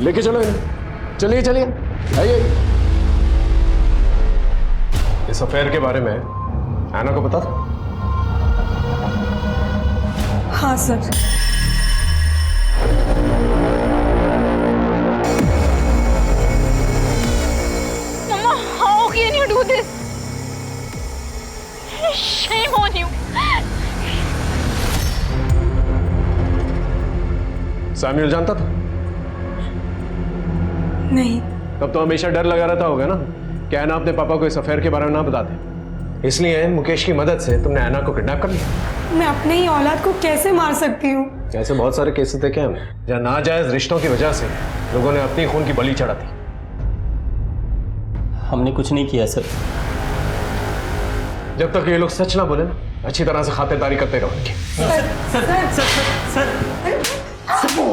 लेके चलो इन्हें। चलिए चलिए, आइए। इस अफेयर के बारे में ऐना को पता था? हाँ sir. this? Shame on you. Samuel जानता था? नहीं। तब तो हमेशा डर लगा रहता होगा ना कि ऐना अपने पापा को इस अफेयर के बारे में ना बता दे। इसलिए मुकेश की मदद से तुमने ऐना को किडनैप कर लिया। मैं अपने ही औलाद को कैसे मार सकती हूँ? ऐसे बहुत सारे केसेस देखे हमने जहाँ नाजायज रिश्तों की वजह से लोगों ने अपनी खून की बलि चढ़ा दी। हमने कुछ नहीं किया सर। जब तक ये लोग सच ना बोले ना, अच्छी तरह से खातिरदारी करते रहोगे।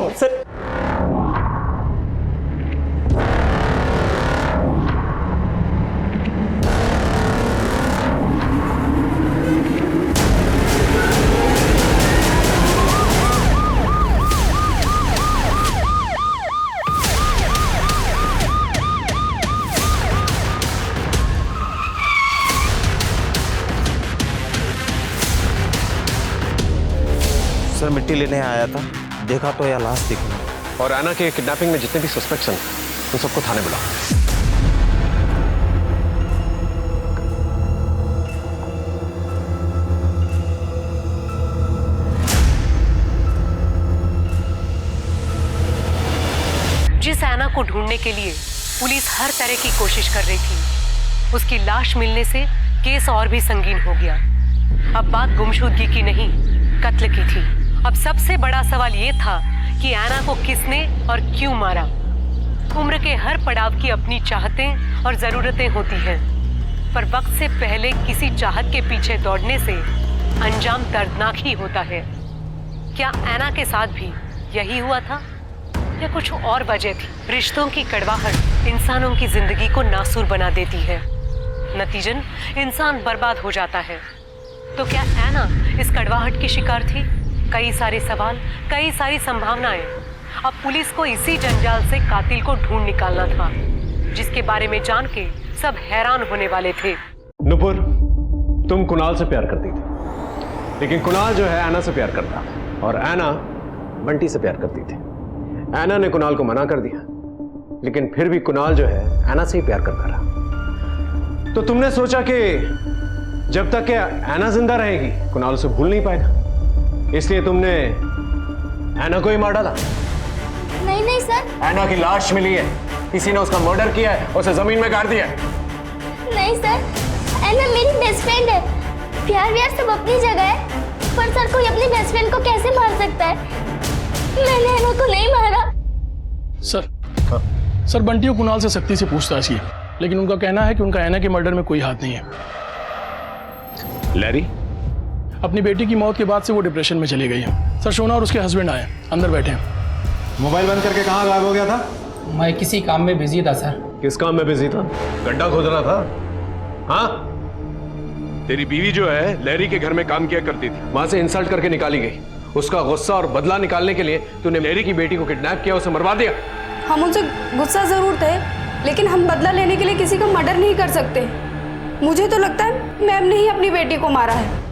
सर सर मिट्टी लेने आया था, देखा तो यह लाश दिख रही। और ऐना के किडनैपिंग में जितने भी सस्पेक्ट्स हैं उन सबको थाने बुलाओ। जिस ऐना को ढूंढने के लिए पुलिस हर तरह की कोशिश कर रही थी, उसकी लाश मिलने से केस और भी संगीन हो गया। अब बात गुमशुदगी की नहीं, कत्ल की थी। अब सबसे बड़ा सवाल ये था कि ऐना को किसने और क्यों मारा। उम्र के हर पड़ाव की अपनी चाहतें और जरूरतें होती हैं, पर वक्त से पहले किसी चाहत के पीछे दौड़ने से अंजाम दर्दनाक ही होता है। क्या ऐना के साथ भी यही हुआ था या कुछ और वजह थी? रिश्तों की कड़वाहट इंसानों की जिंदगी को नासूर बना देती है, नतीजन इंसान बर्बाद हो जाता है। तो क्या ऐना इस कड़वाहट की शिकार थी? कई सारे सवाल, कई सारी संभावनाएं। अब पुलिस को इसी जंजाल से कातिल को ढूंढ निकालना था, जिसके बारे में जान के सब हैरान होने वाले थे। नुपुर, तुम कुणाल से प्यार करती थी, लेकिन कुणाल जो है ऐना से प्यार करता था, और ऐना बंटी से प्यार करती थी। ऐना ने कुणाल को मना कर दिया, लेकिन फिर भी कुणाल जो है ऐना से ही प्यार करता रहा। तो तुमने सोचा कि जब तक ऐना जिंदा रहेगी कुणाल उसे भूल नहीं पाएगा, इसलिए तुमने ऐना को ही मार डाला। नहीं नहीं सर। ऐना की लाश मिली है, किसी ने उसका मर्डर किया है, उसे जमीन में गाड़ दिया है। नहीं सर, ऐना मेरी बेस्ट फ्रेंड है। प्यार व्यार सब अपनी जगह है, पर सर कोई अपनी बेस्ट फ्रेंड को कैसे मार सकता है? मैंने ऐना को नहीं मारा। सर बंटी और कुणाल से सख्ती से पूछताछ की, लेकिन उनका कहना है कि उनका ऐना के मर्डर में कोई हाथ नहीं है। लैरी? अपनी बेटी की मौत के बाद से वो डिप्रेशन में चली गई है। सर शोना और उसके हस्बैंड आए, अंदर बैठे हैं। मोबाइल बंद करके कहाँ गायब हो गया था? मैं किसी काम में बिजी था सर। किस काम में बिजी था? गड्ढा खोदना था? हाँ? तेरी बीवी जो है लैरी के घर में काम किया करती थी, वहां से इंसल्ट करके निकाली गई। उसका गुस्सा और बदला निकालने के लिए तूने लैरी की बेटी को किडनैप किया, उसे मरवा दिया। हम उनसे गुस्सा जरूर थे, लेकिन हम बदला लेने के लिए किसी का मर्डर नहीं कर सकते। मुझे तो लगता है मैम ने ही अपनी बेटी को मारा है।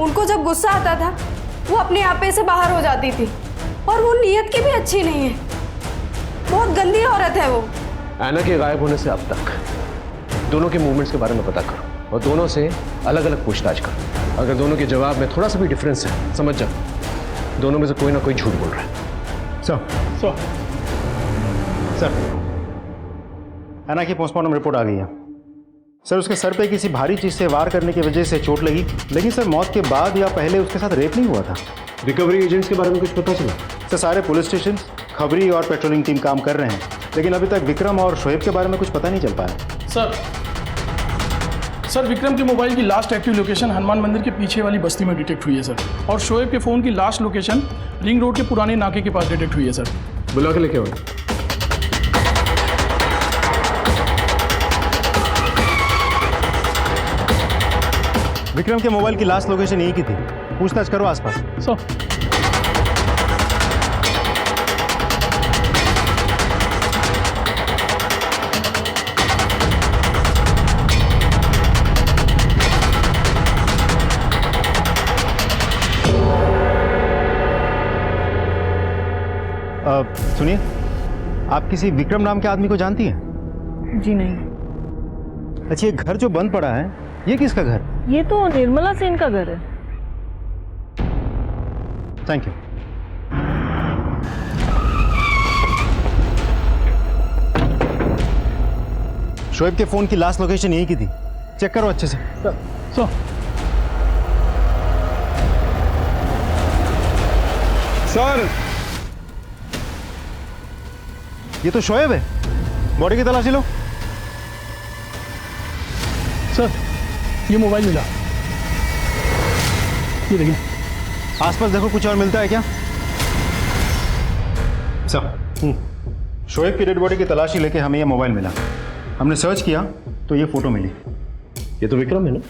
उनको जब गुस्सा आता था वो अपने आपे से बाहर हो जाती थी, और वो नीयत की भी अच्छी नहीं है। बहुत गंदी औरत है वो। ऐना के गायब होने से अब तक दोनों के मूवमेंट्स के बारे में पता करो और दोनों से अलग अलग पूछताछ करो। अगर दोनों के जवाब में थोड़ा सा भी डिफरेंस है, समझ जा दोनों में से कोई ना कोई झूठ बोल रहा है। सर ऐना की पोस्टमार्टम रिपोर्ट आ गई है। सर उसके सर पे किसी भारी चीज से वार करने की वजह से चोट लगी, लेकिन सर मौत के बाद या पहले उसके साथ रेप नहीं हुआ था। रिकवरी एजेंट्स के बारे में कुछ पता चला? सर सारे पुलिस स्टेशन, खबरी और पेट्रोलिंग टीम काम कर रहे हैं, लेकिन अभी तक विक्रम और शोएब के बारे में कुछ पता नहीं चल पाया। सर विक्रम के मोबाइल की लास्ट एक्टिव लोकेशन हनुमान मंदिर के पीछे वाली बस्ती में डिटेक्ट हुई है सर, और शोएब के फ़ोन की लास्ट लोकेशन रिंग रोड के पुराने नाके के पास डिटेक्ट हुई है सर। बुला के लेके आओ। विक्रम के मोबाइल की लास्ट लोकेशन यही की थी, पूछताछ करो आसपास। सुनिए, आप किसी विक्रम नाम के आदमी को जानती हैं? जी नहीं। अच्छा, ये घर जो बंद पड़ा है, ये किसका घर? ये तो निर्मला सेन का घर है। Thank you. शोएब के फोन की लास्ट लोकेशन यही की थी, चेक करो अच्छे से। सर, ये तो शोएब है, बॉडी की तलाशी लो। सर, ये मोबाइल मिला, ये देखिए। आसपास देखो, कुछ और मिलता है क्या? सर, शोएब की डेड बॉडी की तलाशी लेके हमें ये मोबाइल मिला। हमने सर्च किया तो ये फोटो मिली। ये तो विक्रम है ना?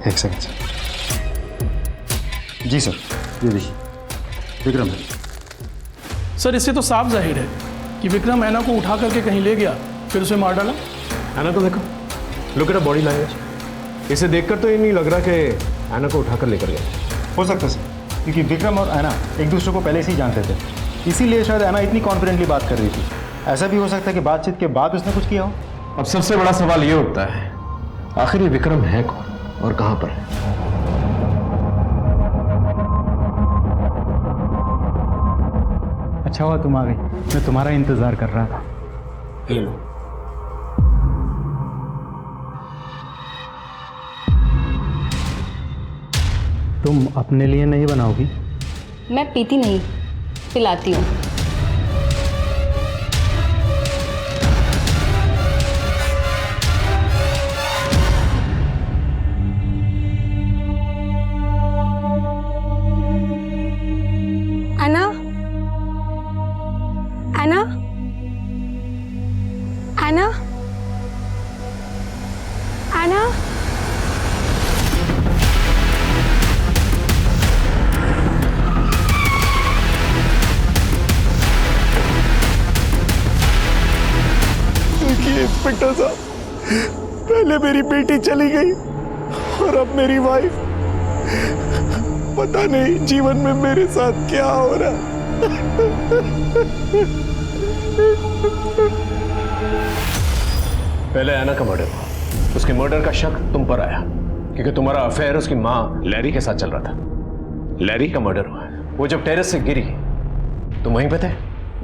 एक सेकंड सर। जी सर, ये देखिए, विक्रम है। सर, इससे तो साफ जाहिर है कि विक्रम ऐना को उठा करके कहीं ले गया, फिर उसे मार डाला। ऐना को देखो, लुक एट बॉडी लैंग्वेज। इसे देखकर तो ये नहीं लग रहा कि ऐना को उठाकर लेकर गया। हो सकता है सर, क्योंकि विक्रम और ऐना एक दूसरे को पहले से ही जानते थे, इसीलिए शायद ऐना इतनी कॉन्फिडेंटली बात कर रही थी। ऐसा भी हो सकता है कि बातचीत के बाद उसने कुछ किया हो। अब सबसे बड़ा सवाल ये उठता है, आखिर ये विक्रम है कौन और कहां पर है? अच्छा हुआ तुम आ गई, मैं तुम्हारा इंतजार कर रहा था। ये लो। तुम अपने लिए नहीं बनाओगी? मैं पीती नहीं, पिलाती हूँ। ऐना, ऐना, ऐना, ऐना। देखिए इंस्पेक्टर साहब, पहले मेरी बेटी चली गई और अब मेरी वाइफ। पता नहीं जीवन में मेरे साथ क्या हो रहा है। पहले ऐना का मर्डर हुआ, उसके मर्डर का शक तुम पर आया क्योंकि तुम्हारा अफेयर उसकी माँ लैरी के साथ चल रहा था। लैरी का मर्डर हुआ, वो जब टेरेस से गिरी तुम वहीं पे थे?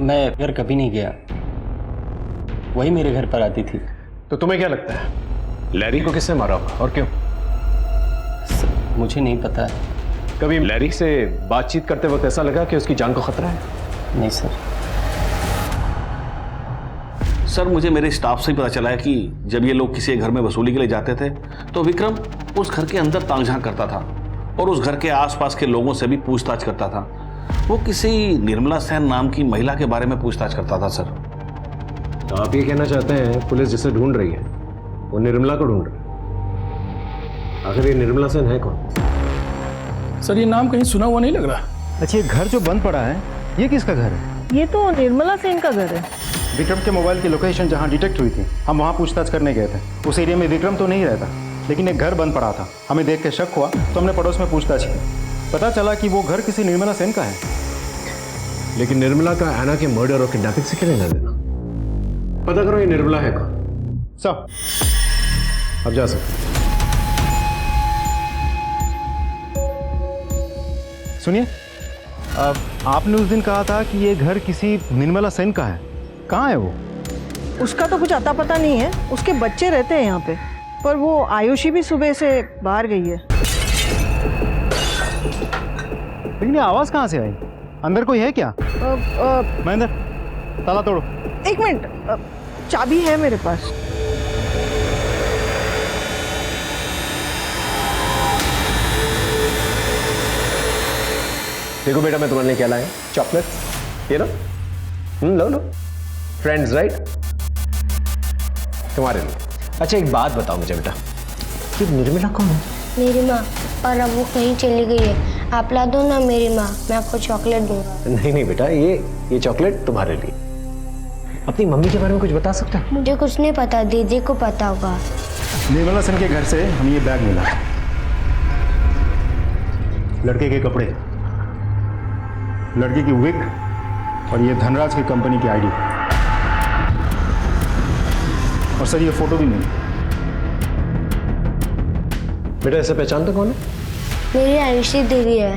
मैं घर कभी नहीं गया, वही मेरे घर पर आती थी। तो तुम्हें क्या लगता है लैरी को किसने मारा होगा और क्यों? मुझे नहीं पता। कभी लैरी से बातचीत करते वक्त ऐसा लगा कि उसकी जान को खतरा है? नहीं सर। सर, मुझे मेरे स्टाफ से ही पता चला है कि जब ये लोग किसी घर में वसूली के लिए जाते थे तो विक्रम उस घर के अंदर ताक झांक करता था और उस घर के आसपास के लोगों से भी पूछताछ करता था। वो किसी निर्मला सेन नाम की महिला के बारे में पूछताछ करता था। सर, तो आप ये कहना चाहते हैं पुलिस जिसे ढूंढ रही है वो निर्मला को ढूंढ रही है? आखिर ये निर्मला सेन है कौन? सर, ये नाम कहीं सुना हुआ नहीं लग रहा। अच्छा, ये घर जो बंद पड़ा है, ये किसका घर है? ये तो निर्मला सेन का घर है। विक्रम के मोबाइल की लोकेशन जहाँ डिटेक्ट हुई थी, हम वहाँ पूछताछ करने गए थे। उस एरिया में विक्रम तो नहीं रहता, लेकिन एक घर बंद पड़ा था। हमें देख के शक हुआ तो हमने पड़ोस में पूछताछ की। पता चला कि वो घर किसी निर्मला सेन का है। लेकिन निर्मला का ऐना के मर्डर और किडनैपिंग से क्या लेना देना? पता करो ये निर्मला है कौन। सब अब जा सकते। सुनिए, आपने उस दिन कहा था कि ये घर किसी निर्मला सेन का है। कहाँ है वो? उसका तो कुछ अता पता नहीं है, उसके बच्चे रहते हैं यहाँ पे, पर वो आयुषी भी सुबह से बाहर गई है। लेकिन ये आवाज कहाँ से आई? अंदर कोई है क्या? महेंद्र, ताला तोड़ो। एक मिनट, चाबी है मेरे पास। देखो बेटा, मैं तुम्हारे लिए क्या लाया? चॉकलेट, ये लो। लो लो, फ्रेंड्स राइट, तुम्हारे लिए। अच्छा, एक बात बताओ मुझे बेटा, कि निर्मला कौन है? मेरी माँ, और अब वो कहीं चली गई है। आप ला दो ना मेरी माँ, मैं आपको चॉकलेट दूंगा। नहीं नहीं बेटा, ये चॉकलेट तुम्हारे लिए। अपनी मम्मी के बारे में कुछ बता सकता है? मुझे कुछ नहीं पता, दीदी को पता होगा। निर्मला सेन के घर से हमें ये बैग मिला, लड़के के कपड़े, लड़के की विग और ये धनराज की कंपनी की आईडी। और सर, ये फोटो भी मिली। बेटा इसे पहचानते कौन है? मेरी आयुषी दीदी है।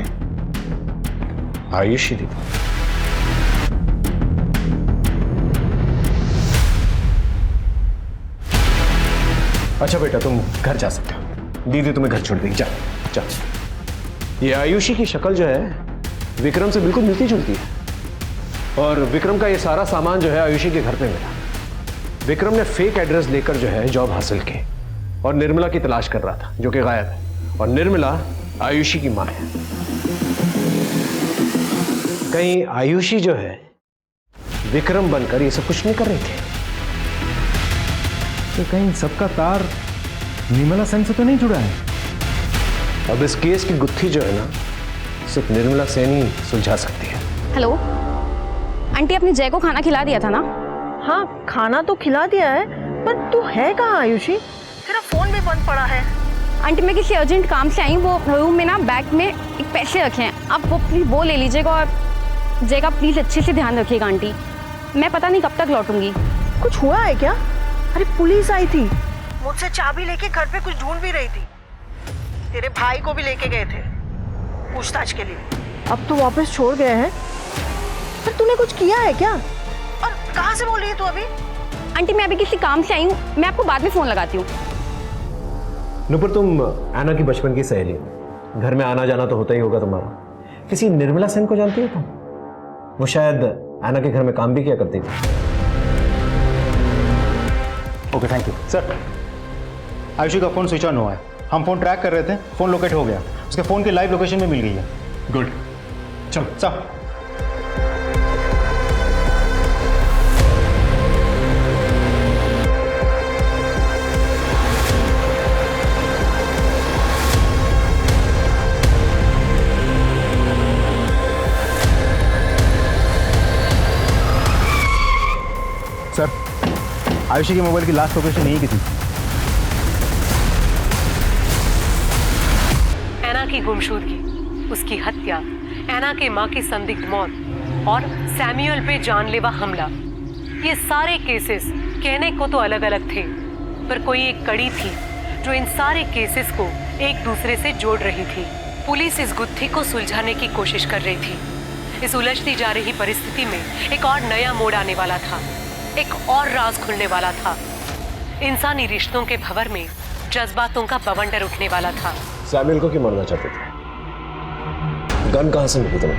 आयुषी दीदी? अच्छा बेटा तुम घर जा सकते हो, दीदी तुम्हें घर छोड़ देगी। जा जा। ये आयुषी की शक्ल जो है विक्रम से बिल्कुल मिलती जुलती है, और विक्रम का ये सारा सामान जो है आयुषी के घर पे मिला। विक्रम ने फेक एड्रेस लेकर जो है जॉब हासिल की और निर्मला की तलाश कर रहा था, जो कि गायब है, और निर्मला आयुषी की मां है। कहीं आयुषी जो है विक्रम बनकर ये सब कुछ नहीं कर रही थी? तो कहीं सबका तार निर्मला सेन से तो नहीं जुड़ा है? अब इस केस की गुत्थी जो है ना सिर्फ निर्मला सेन ही सुलझा सकती है। हेलो आंटी, आपने जय को खाना खिला दिया था ना? हाँ खाना तो खिला दिया है, पर तू है कहाँ आयुषी? तेरा फोन भी बंद पड़ा है। आंटी मैं किसी अर्जेंट काम से आई, वो रूम में ना बैग में एक पैसे रखे हैं, आप वो प्लीज वो ले लीजिएगा, और जय का प्लीज अच्छे से ध्यान रखिएगा आंटी। मैं पता नहीं कब तक लौटूंगी। कुछ हुआ है क्या? अरे पुलिस आई थी, मुझसे चाबी लेके घर पे कुछ ढूंढ भी रही थी। तेरे भाई को भी लेके गए थे पूछताछ के लिए। अब तो वापस छोड़ गए हैं। पर तूने कुछ किया है क्या? और कहाँ से बोल रही है तू अभी? आंटी मैं अभी किसी काम से आई हूँ, मैं आपको बाद में फोन लगाती हूँ। नुपुर तुम आना की बचपन की सहेली हो, घर में आना जाना तो होता ही होगा तुम्हारा। किसी निर्मला सेन को जानती हो तुम? वो शायद आना के घर में काम भी किया करती थी। Okay thank you sir. Ayushi का फोन स्विच ऑन हुआ है, हम फोन ट्रैक कर रहे थे, फोन लोकेट हो गया, उसके फोन की लाइव लोकेशन भी मिल गई है। गुड, चलो सर। सर आयुषी के मोबाइल की लास्ट लोकेशन यही की थी। ऐना की गुमशुदगी, उसकी हत्या, ऐना के मां की संदिग्ध मौत और सैमुअल पे जानलेवा हमला, ये सारे केसेस कहने को तो अलग अलग थे, पर कोई एक कड़ी थी जो इन सारे केसेस को एक दूसरे से जोड़ रही थी। पुलिस इस गुत्थी को सुलझाने की कोशिश कर रही थी। इस उलझती जा रही परिस्थिति में एक और नया मोड़ आने वाला था, एक और राज खुलने वाला था। इंसानी रिश्तों के भंवर में जज्बातों का बवंडर उठने वाला था। सैमुअल को क्यों मारना चाहते थे? गन कहां से मिली तुम्हें?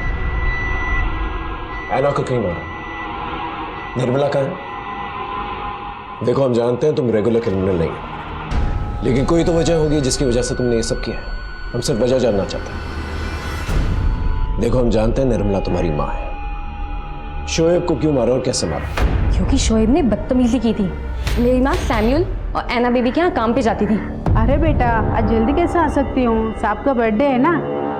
ऐना को क्यों मारा? निर्मला कहाँ है? देखो हम जानते हैं तुम रेगुलर क्रिमिनल नहीं हो, लेकिन कोई तो वजह होगी जिसकी वजह से तुमने ये सब किया। हम सिर्फ वजह जानना चाहते हैं। देखो हम जानते हैं निर्मला तुम्हारी माँ है। शोएब को क्यों मारा और कैसे मारा? क्योंकि शोएब ने बदतमीजी की थी। मेरी माँ सैमुअल और ऐना बेबी के यहाँ काम पे जाती थी। अरे बेटा आज जल्दी कैसे आ सकती हूँ? साहब का बर्थडे है ना।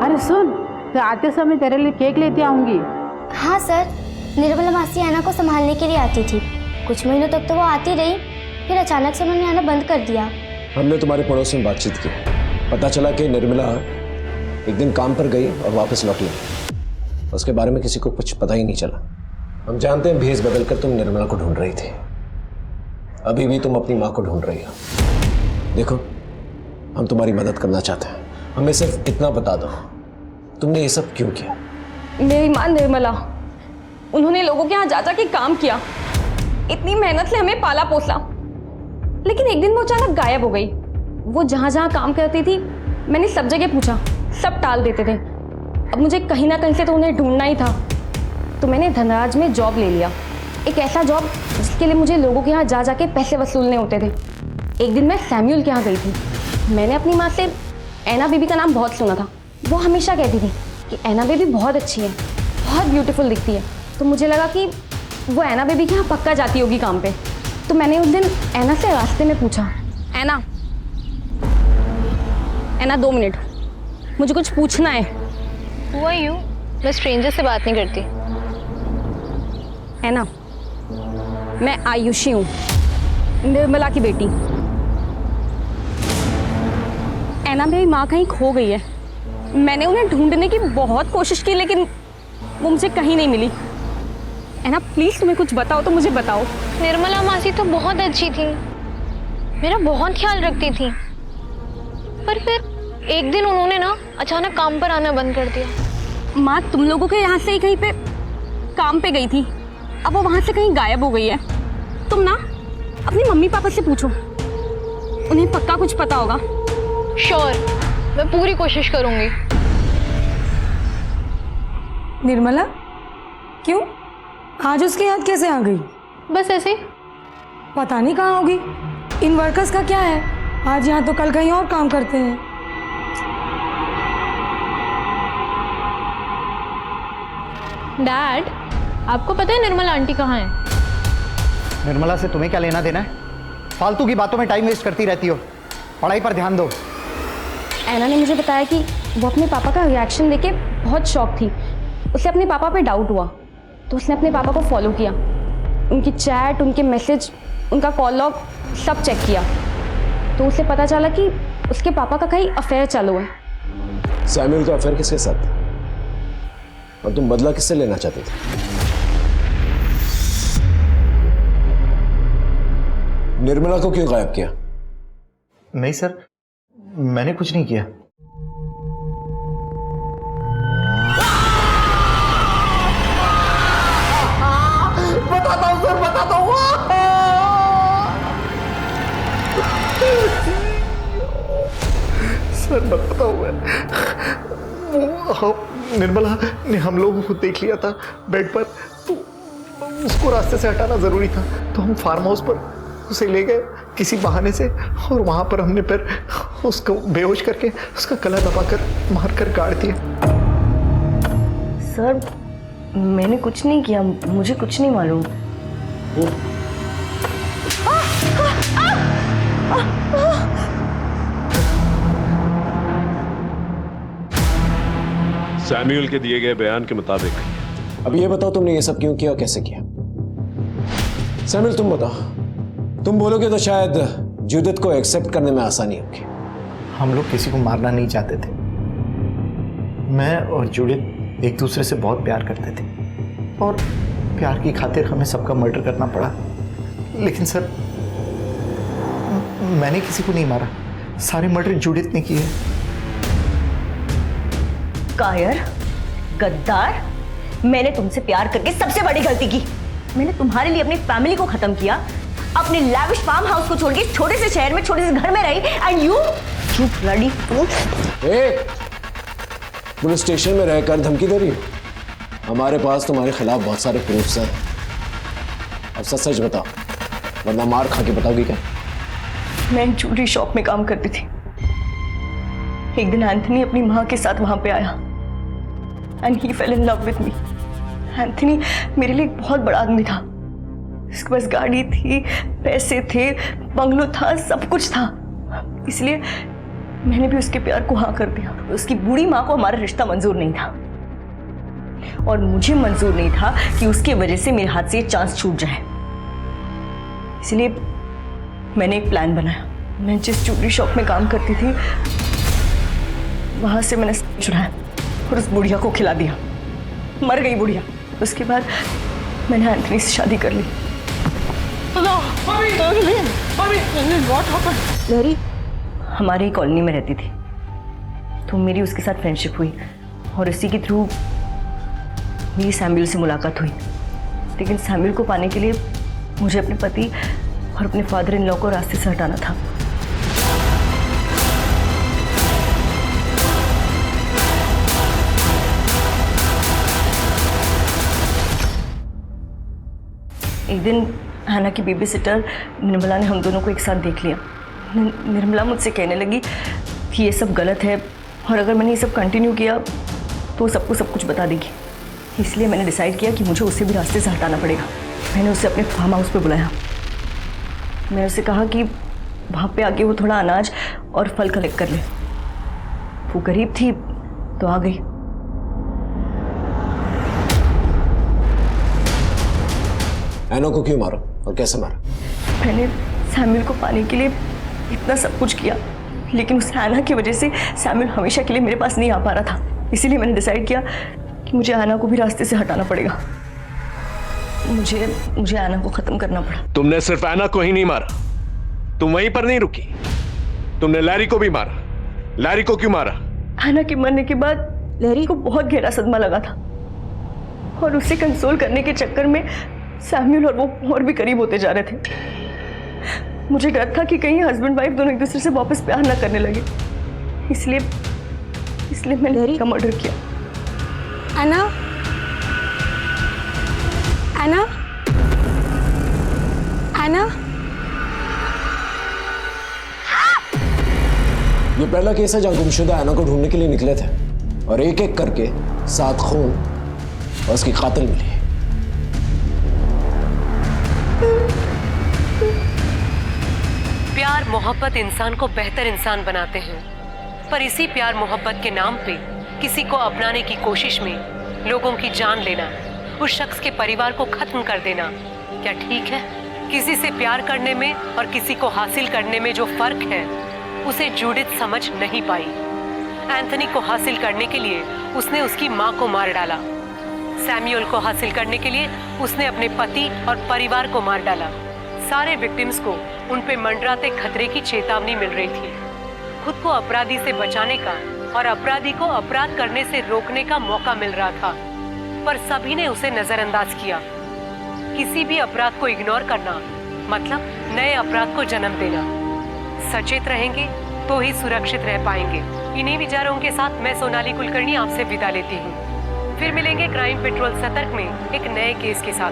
अरे सुन, तो आते समय तेरे लिए केक लेते आऊंगी। हाँ सर, निर्मला मासी ऐना को संभालने के लिए आती थी। कुछ महीनों तक तो वो आती रही, फिर अचानक से उन्होंने आना बंद कर दिया। हमने तुम्हारे पड़ोस में बातचीत की, पता चला कि निर्मला एक दिन काम पर गई और वापस लौटी। उसके बारे में किसी को कुछ पता ही नहीं चला। हम जानते हैं भेष बदल कर तुम निर्मला को ढूंढ रही थी। अभी भी तुम अपनी माँ को ढूंढ रही हो। देखो हम तुम्हारी मदद करना चाहते हैं, हमें सिर्फ इतना बता दो तुमने ये सब क्यों किया? मेरी माँ निर्मला, उन्होंने लोगों के यहाँ जा के काम किया, इतनी मेहनत से हमें पाला पोसा, लेकिन एक दिन वो अचानक गायब हो गई। वो जहाँ जहाँ काम करती थी मैंने सब जगह पूछा, सब टाल देते थे। अब मुझे कहीं ना कहीं से तो उन्हें ढूंढना ही था, तो मैंने धनराज में जॉब ले लिया। एक ऐसा जॉब जिसके लिए मुझे लोगों के यहाँ जा के पैसे वसूलने होते थे। एक दिन मैं सैमुअल के यहाँ गई थी। मैंने अपनी माँ से ऐना बेबी का नाम बहुत सुना था। वो हमेशा कहती थी कि ऐना बेबी बहुत अच्छी है, बहुत ब्यूटीफुल दिखती है। तो मुझे लगा कि वो ऐना बेबी के यहाँ पक्का जाती होगी काम पे। तो मैंने उस दिन ऐना से रास्ते में पूछा, ऐना 2 मिनट, मुझे कुछ पूछना है। Who are you? मैं स्ट्रेंजर से बात नहीं करती। ऐना, मैं आयुषी हूँ, निर्मला की बेटी। ऐना मेरी माँ कहीं खो गई है। मैंने उन्हें ढूंढने की बहुत कोशिश की, लेकिन वो मुझे कहीं नहीं मिली। ऐना प्लीज तुम्हें कुछ बताओ तो मुझे बताओ। निर्मला मासी तो बहुत अच्छी थी, मेरा बहुत ख्याल रखती थी, पर फिर एक दिन उन्होंने ना अचानक काम पर आना बंद कर दिया। माँ तुम लोगों के यहाँ से ही कहीं पे काम पे गई थी, अब वो वहाँ से कहीं गायब हो गई है। तुम ना अपनी मम्मी पापा से पूछो, उन्हें पक्का कुछ पता होगा। श्योर, मैं पूरी कोशिश करूंगी। निर्मला, क्यों आज उसकी याद कैसे आ गई? बस ऐसे। पता नहीं कहाँ होगी। इन वर्कर्स का क्या है, आज यहाँ तो कल कहीं और काम करते हैं। डैड, आपको पता है निर्मला आंटी कहाँ है? निर्मला से तुम्हें क्या लेना देना है? फालतू की बातों में टाइम वेस्ट करती रहती हो, पढ़ाई पर ध्यान दो। ऐना ने मुझे बताया कि वो अपने पापा का रिएक्शन देके बहुत शॉक थी। उसे अपने पापा पे डाउट हुआ तो उसने अपने पापा को फॉलो किया, उनकी चैट, उनके मैसेज, उनका कॉल लॉग सब चेक किया। तो उसे पता चला कि उसके पापा का कहीं अफेयर चालू है। सैमुअल का अफेयर किसके साथ था? और तुम बदला किससे लेना चाहते थे? निर्मला को क्यों गायब किया? नहीं सर, मैंने कुछ नहीं किया। बताता हूँ सर, बताता हूँ। सर बताता हूँ मैं। निर्मला ने हम लोगों को देख लिया था बेड पर, तो उसको रास्ते से हटाना जरूरी था, तो हम फार्म हाउस पर उसे ले गए किसी बहाने से, और वहां पर हमने फिर उसको बेहोश करके उसका गला दबाकर मारकर गाड़ दिया। सर मैंने कुछ नहीं किया, मुझे कुछ नहीं मालूम। सैमुअल के दिए गए बयान के मुताबिक। अब ये बताओ तुमने ये सब क्यों किया और कैसे किया? सैमुअल तुम बताओ। तुम बोलोगे तो शायद जूडिथ को एक्सेप्ट करने में आसानी होगी। हम लोग किसी को मारना नहीं चाहते थे। मैं और जूडिथ एक दूसरे से बहुत प्यार करते थे और प्यार की खातिर हमें सबका मर्डर करना पड़ा। लेकिन सर मैंने किसी को नहीं मारा, सारे मर्डर जूडिथ ने किए। कायर, गद्दार, मैंने तुमसे प्यार करके सबसे बड़ी गलती की। मैंने तुम्हारे लिए अपनी फैमिली को खत्म किया, अपने लैविश फार्म हाउस को छोड़ के छोटे से शहर में छोटे से घर में रही, and you bloody fool. Police station में रहकर धमकी दे रही हो? हमारे पास तुम्हारे खिलाफ बहुत सारे प्रूफ्स हैं। अब सच सच बताओ, वरना मार खा के बताओगी क्या? मैं ज्वेलरी शॉप में काम करती थी। एक दिन एंथनी अपनी माँ के साथ वहां पे आया and he fail in love with me. Anthony मेरे लिए एक बहुत बड़ा आदमी था। उसके पास गाड़ी थी, पैसे थे, बंगलो था, सब कुछ था। इसलिए मैंने भी उसके प्यार को हाँ कर दिया। उसकी बूढ़ी माँ को हमारा रिश्ता मंजूर नहीं था और मुझे मंजूर नहीं था कि उसके वजह से मेरे हाथ से ये चांस छूट जाए। इसलिए मैंने एक प्लान बनाया। मैं जिस ज्वेलरी शॉप में काम करती थी वहां से मैंने चुराया और उस बुढ़िया को खिला दिया। मर गई बुढ़िया। उसके बाद मैंने एंथनी से शादी कर ली। लहरी हमारे ही कॉलोनी में रहती थी, तो मेरी उसके साथ फ्रेंडशिप हुई और इसी के थ्रू मेरी सैमुअल से मुलाकात हुई। लेकिन सैमुअल को पाने के लिए मुझे अपने पति और अपने फादर इन लॉ को रास्ते से हटाना था। एक दिन ऐना की बेबी सिटर निर्मला ने हम दोनों को एक साथ देख लिया। निर्मला मुझसे कहने लगी कि ये सब गलत है और अगर मैंने ये सब कंटिन्यू किया तो सबको सब कुछ बता देगी। इसलिए मैंने डिसाइड किया कि मुझे उसे भी रास्ते से हटाना पड़ेगा। मैंने उसे अपने फार्म हाउस पे बुलाया। मैंने उसे कहा कि वहाँ पे आके वो थोड़ा अनाज और फल कलेक्ट कर ले। वो गरीब थी तो आ गई। ऐना को क्यों मारा और कैसे मारा? मैंने सैमुअल को पाने के लिए इतना सब कुछ किया, लेकिन उस ऐना की वजह से सैमुअल हमेशा के लिए मेरे पास नहीं आ पा रहा था। इसीलिए मैंने डिसाइड किया कि मुझे ऐना को भी रास्ते से हटाना पड़ेगा। मुझे ऐना को खत्म करना पड़ा। तुमने सिर्फ ऐना को ही नहीं मारा, तुम वहीं पर नहीं रुकी, तुमने लैरी को भी मारा। लैरी को क्यों मारा? हैना के मरने के बाद लैरी को बहुत गहरा सदमा लगा था और उसे कंसोल करने के चक्कर में सैम्यूल और वो और भी करीब होते जा रहे थे। मुझे डर था कि कहीं हस्बैंड वाइफ दोनों एक दूसरे से वापस प्यार ना करने लगे, इसलिए मैंने लैरी का मर्डर किया। एना, एना, एना, ये पहला केस है जहां गुमशुदा ऐना को ढूंढने के लिए निकले थे और एक एक करके 7 खून और उसकी कातिल मिली। प्यार मोहब्बत इंसान को बेहतर इंसान बनाते हैं, पर इसी प्यार मोहब्बत के नाम पे किसी को अपनाने की कोशिश में लोगों की जान लेना, उस शख्स के परिवार को खत्म कर देना, क्या ठीक है? किसी से प्यार करने में और किसी को हासिल करने में जो फर्क है उसे जूडिथ समझ नहीं पाई। एंथनी को हासिल करने के लिए उसने उसकी माँ को मार डाला। सैम्यूअल को हासिल करने के लिए उसने अपने पति और परिवार को मार डाला। सारे विक्टिम्स को उन पे मंडराते खतरे की चेतावनी मिल रही थी। खुद को अपराधी से बचाने का और अपराधी को अपराध करने से रोकने का मौका मिल रहा था, पर सभी ने उसे नजरअंदाज किया। किसी भी अपराध को इग्नोर करना मतलब नए अपराध को जन्म देना। सचेत रहेंगे तो ही सुरक्षित रह पाएंगे। इन्हीं विचारों के साथ मैं सोनाली कुलकर्णी आपसे विदा लेती हूँ। फिर मिलेंगे क्राइम पेट्रोल सतर्क में एक नए केस के साथ।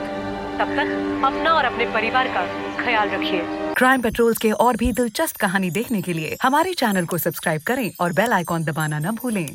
तब तक अपना और अपने परिवार का ख्याल रखिए। क्राइम पेट्रोल के और भी दिलचस्प कहानी देखने के लिए हमारे चैनल को सब्सक्राइब करें और बेल आइकॉन दबाना न भूलें।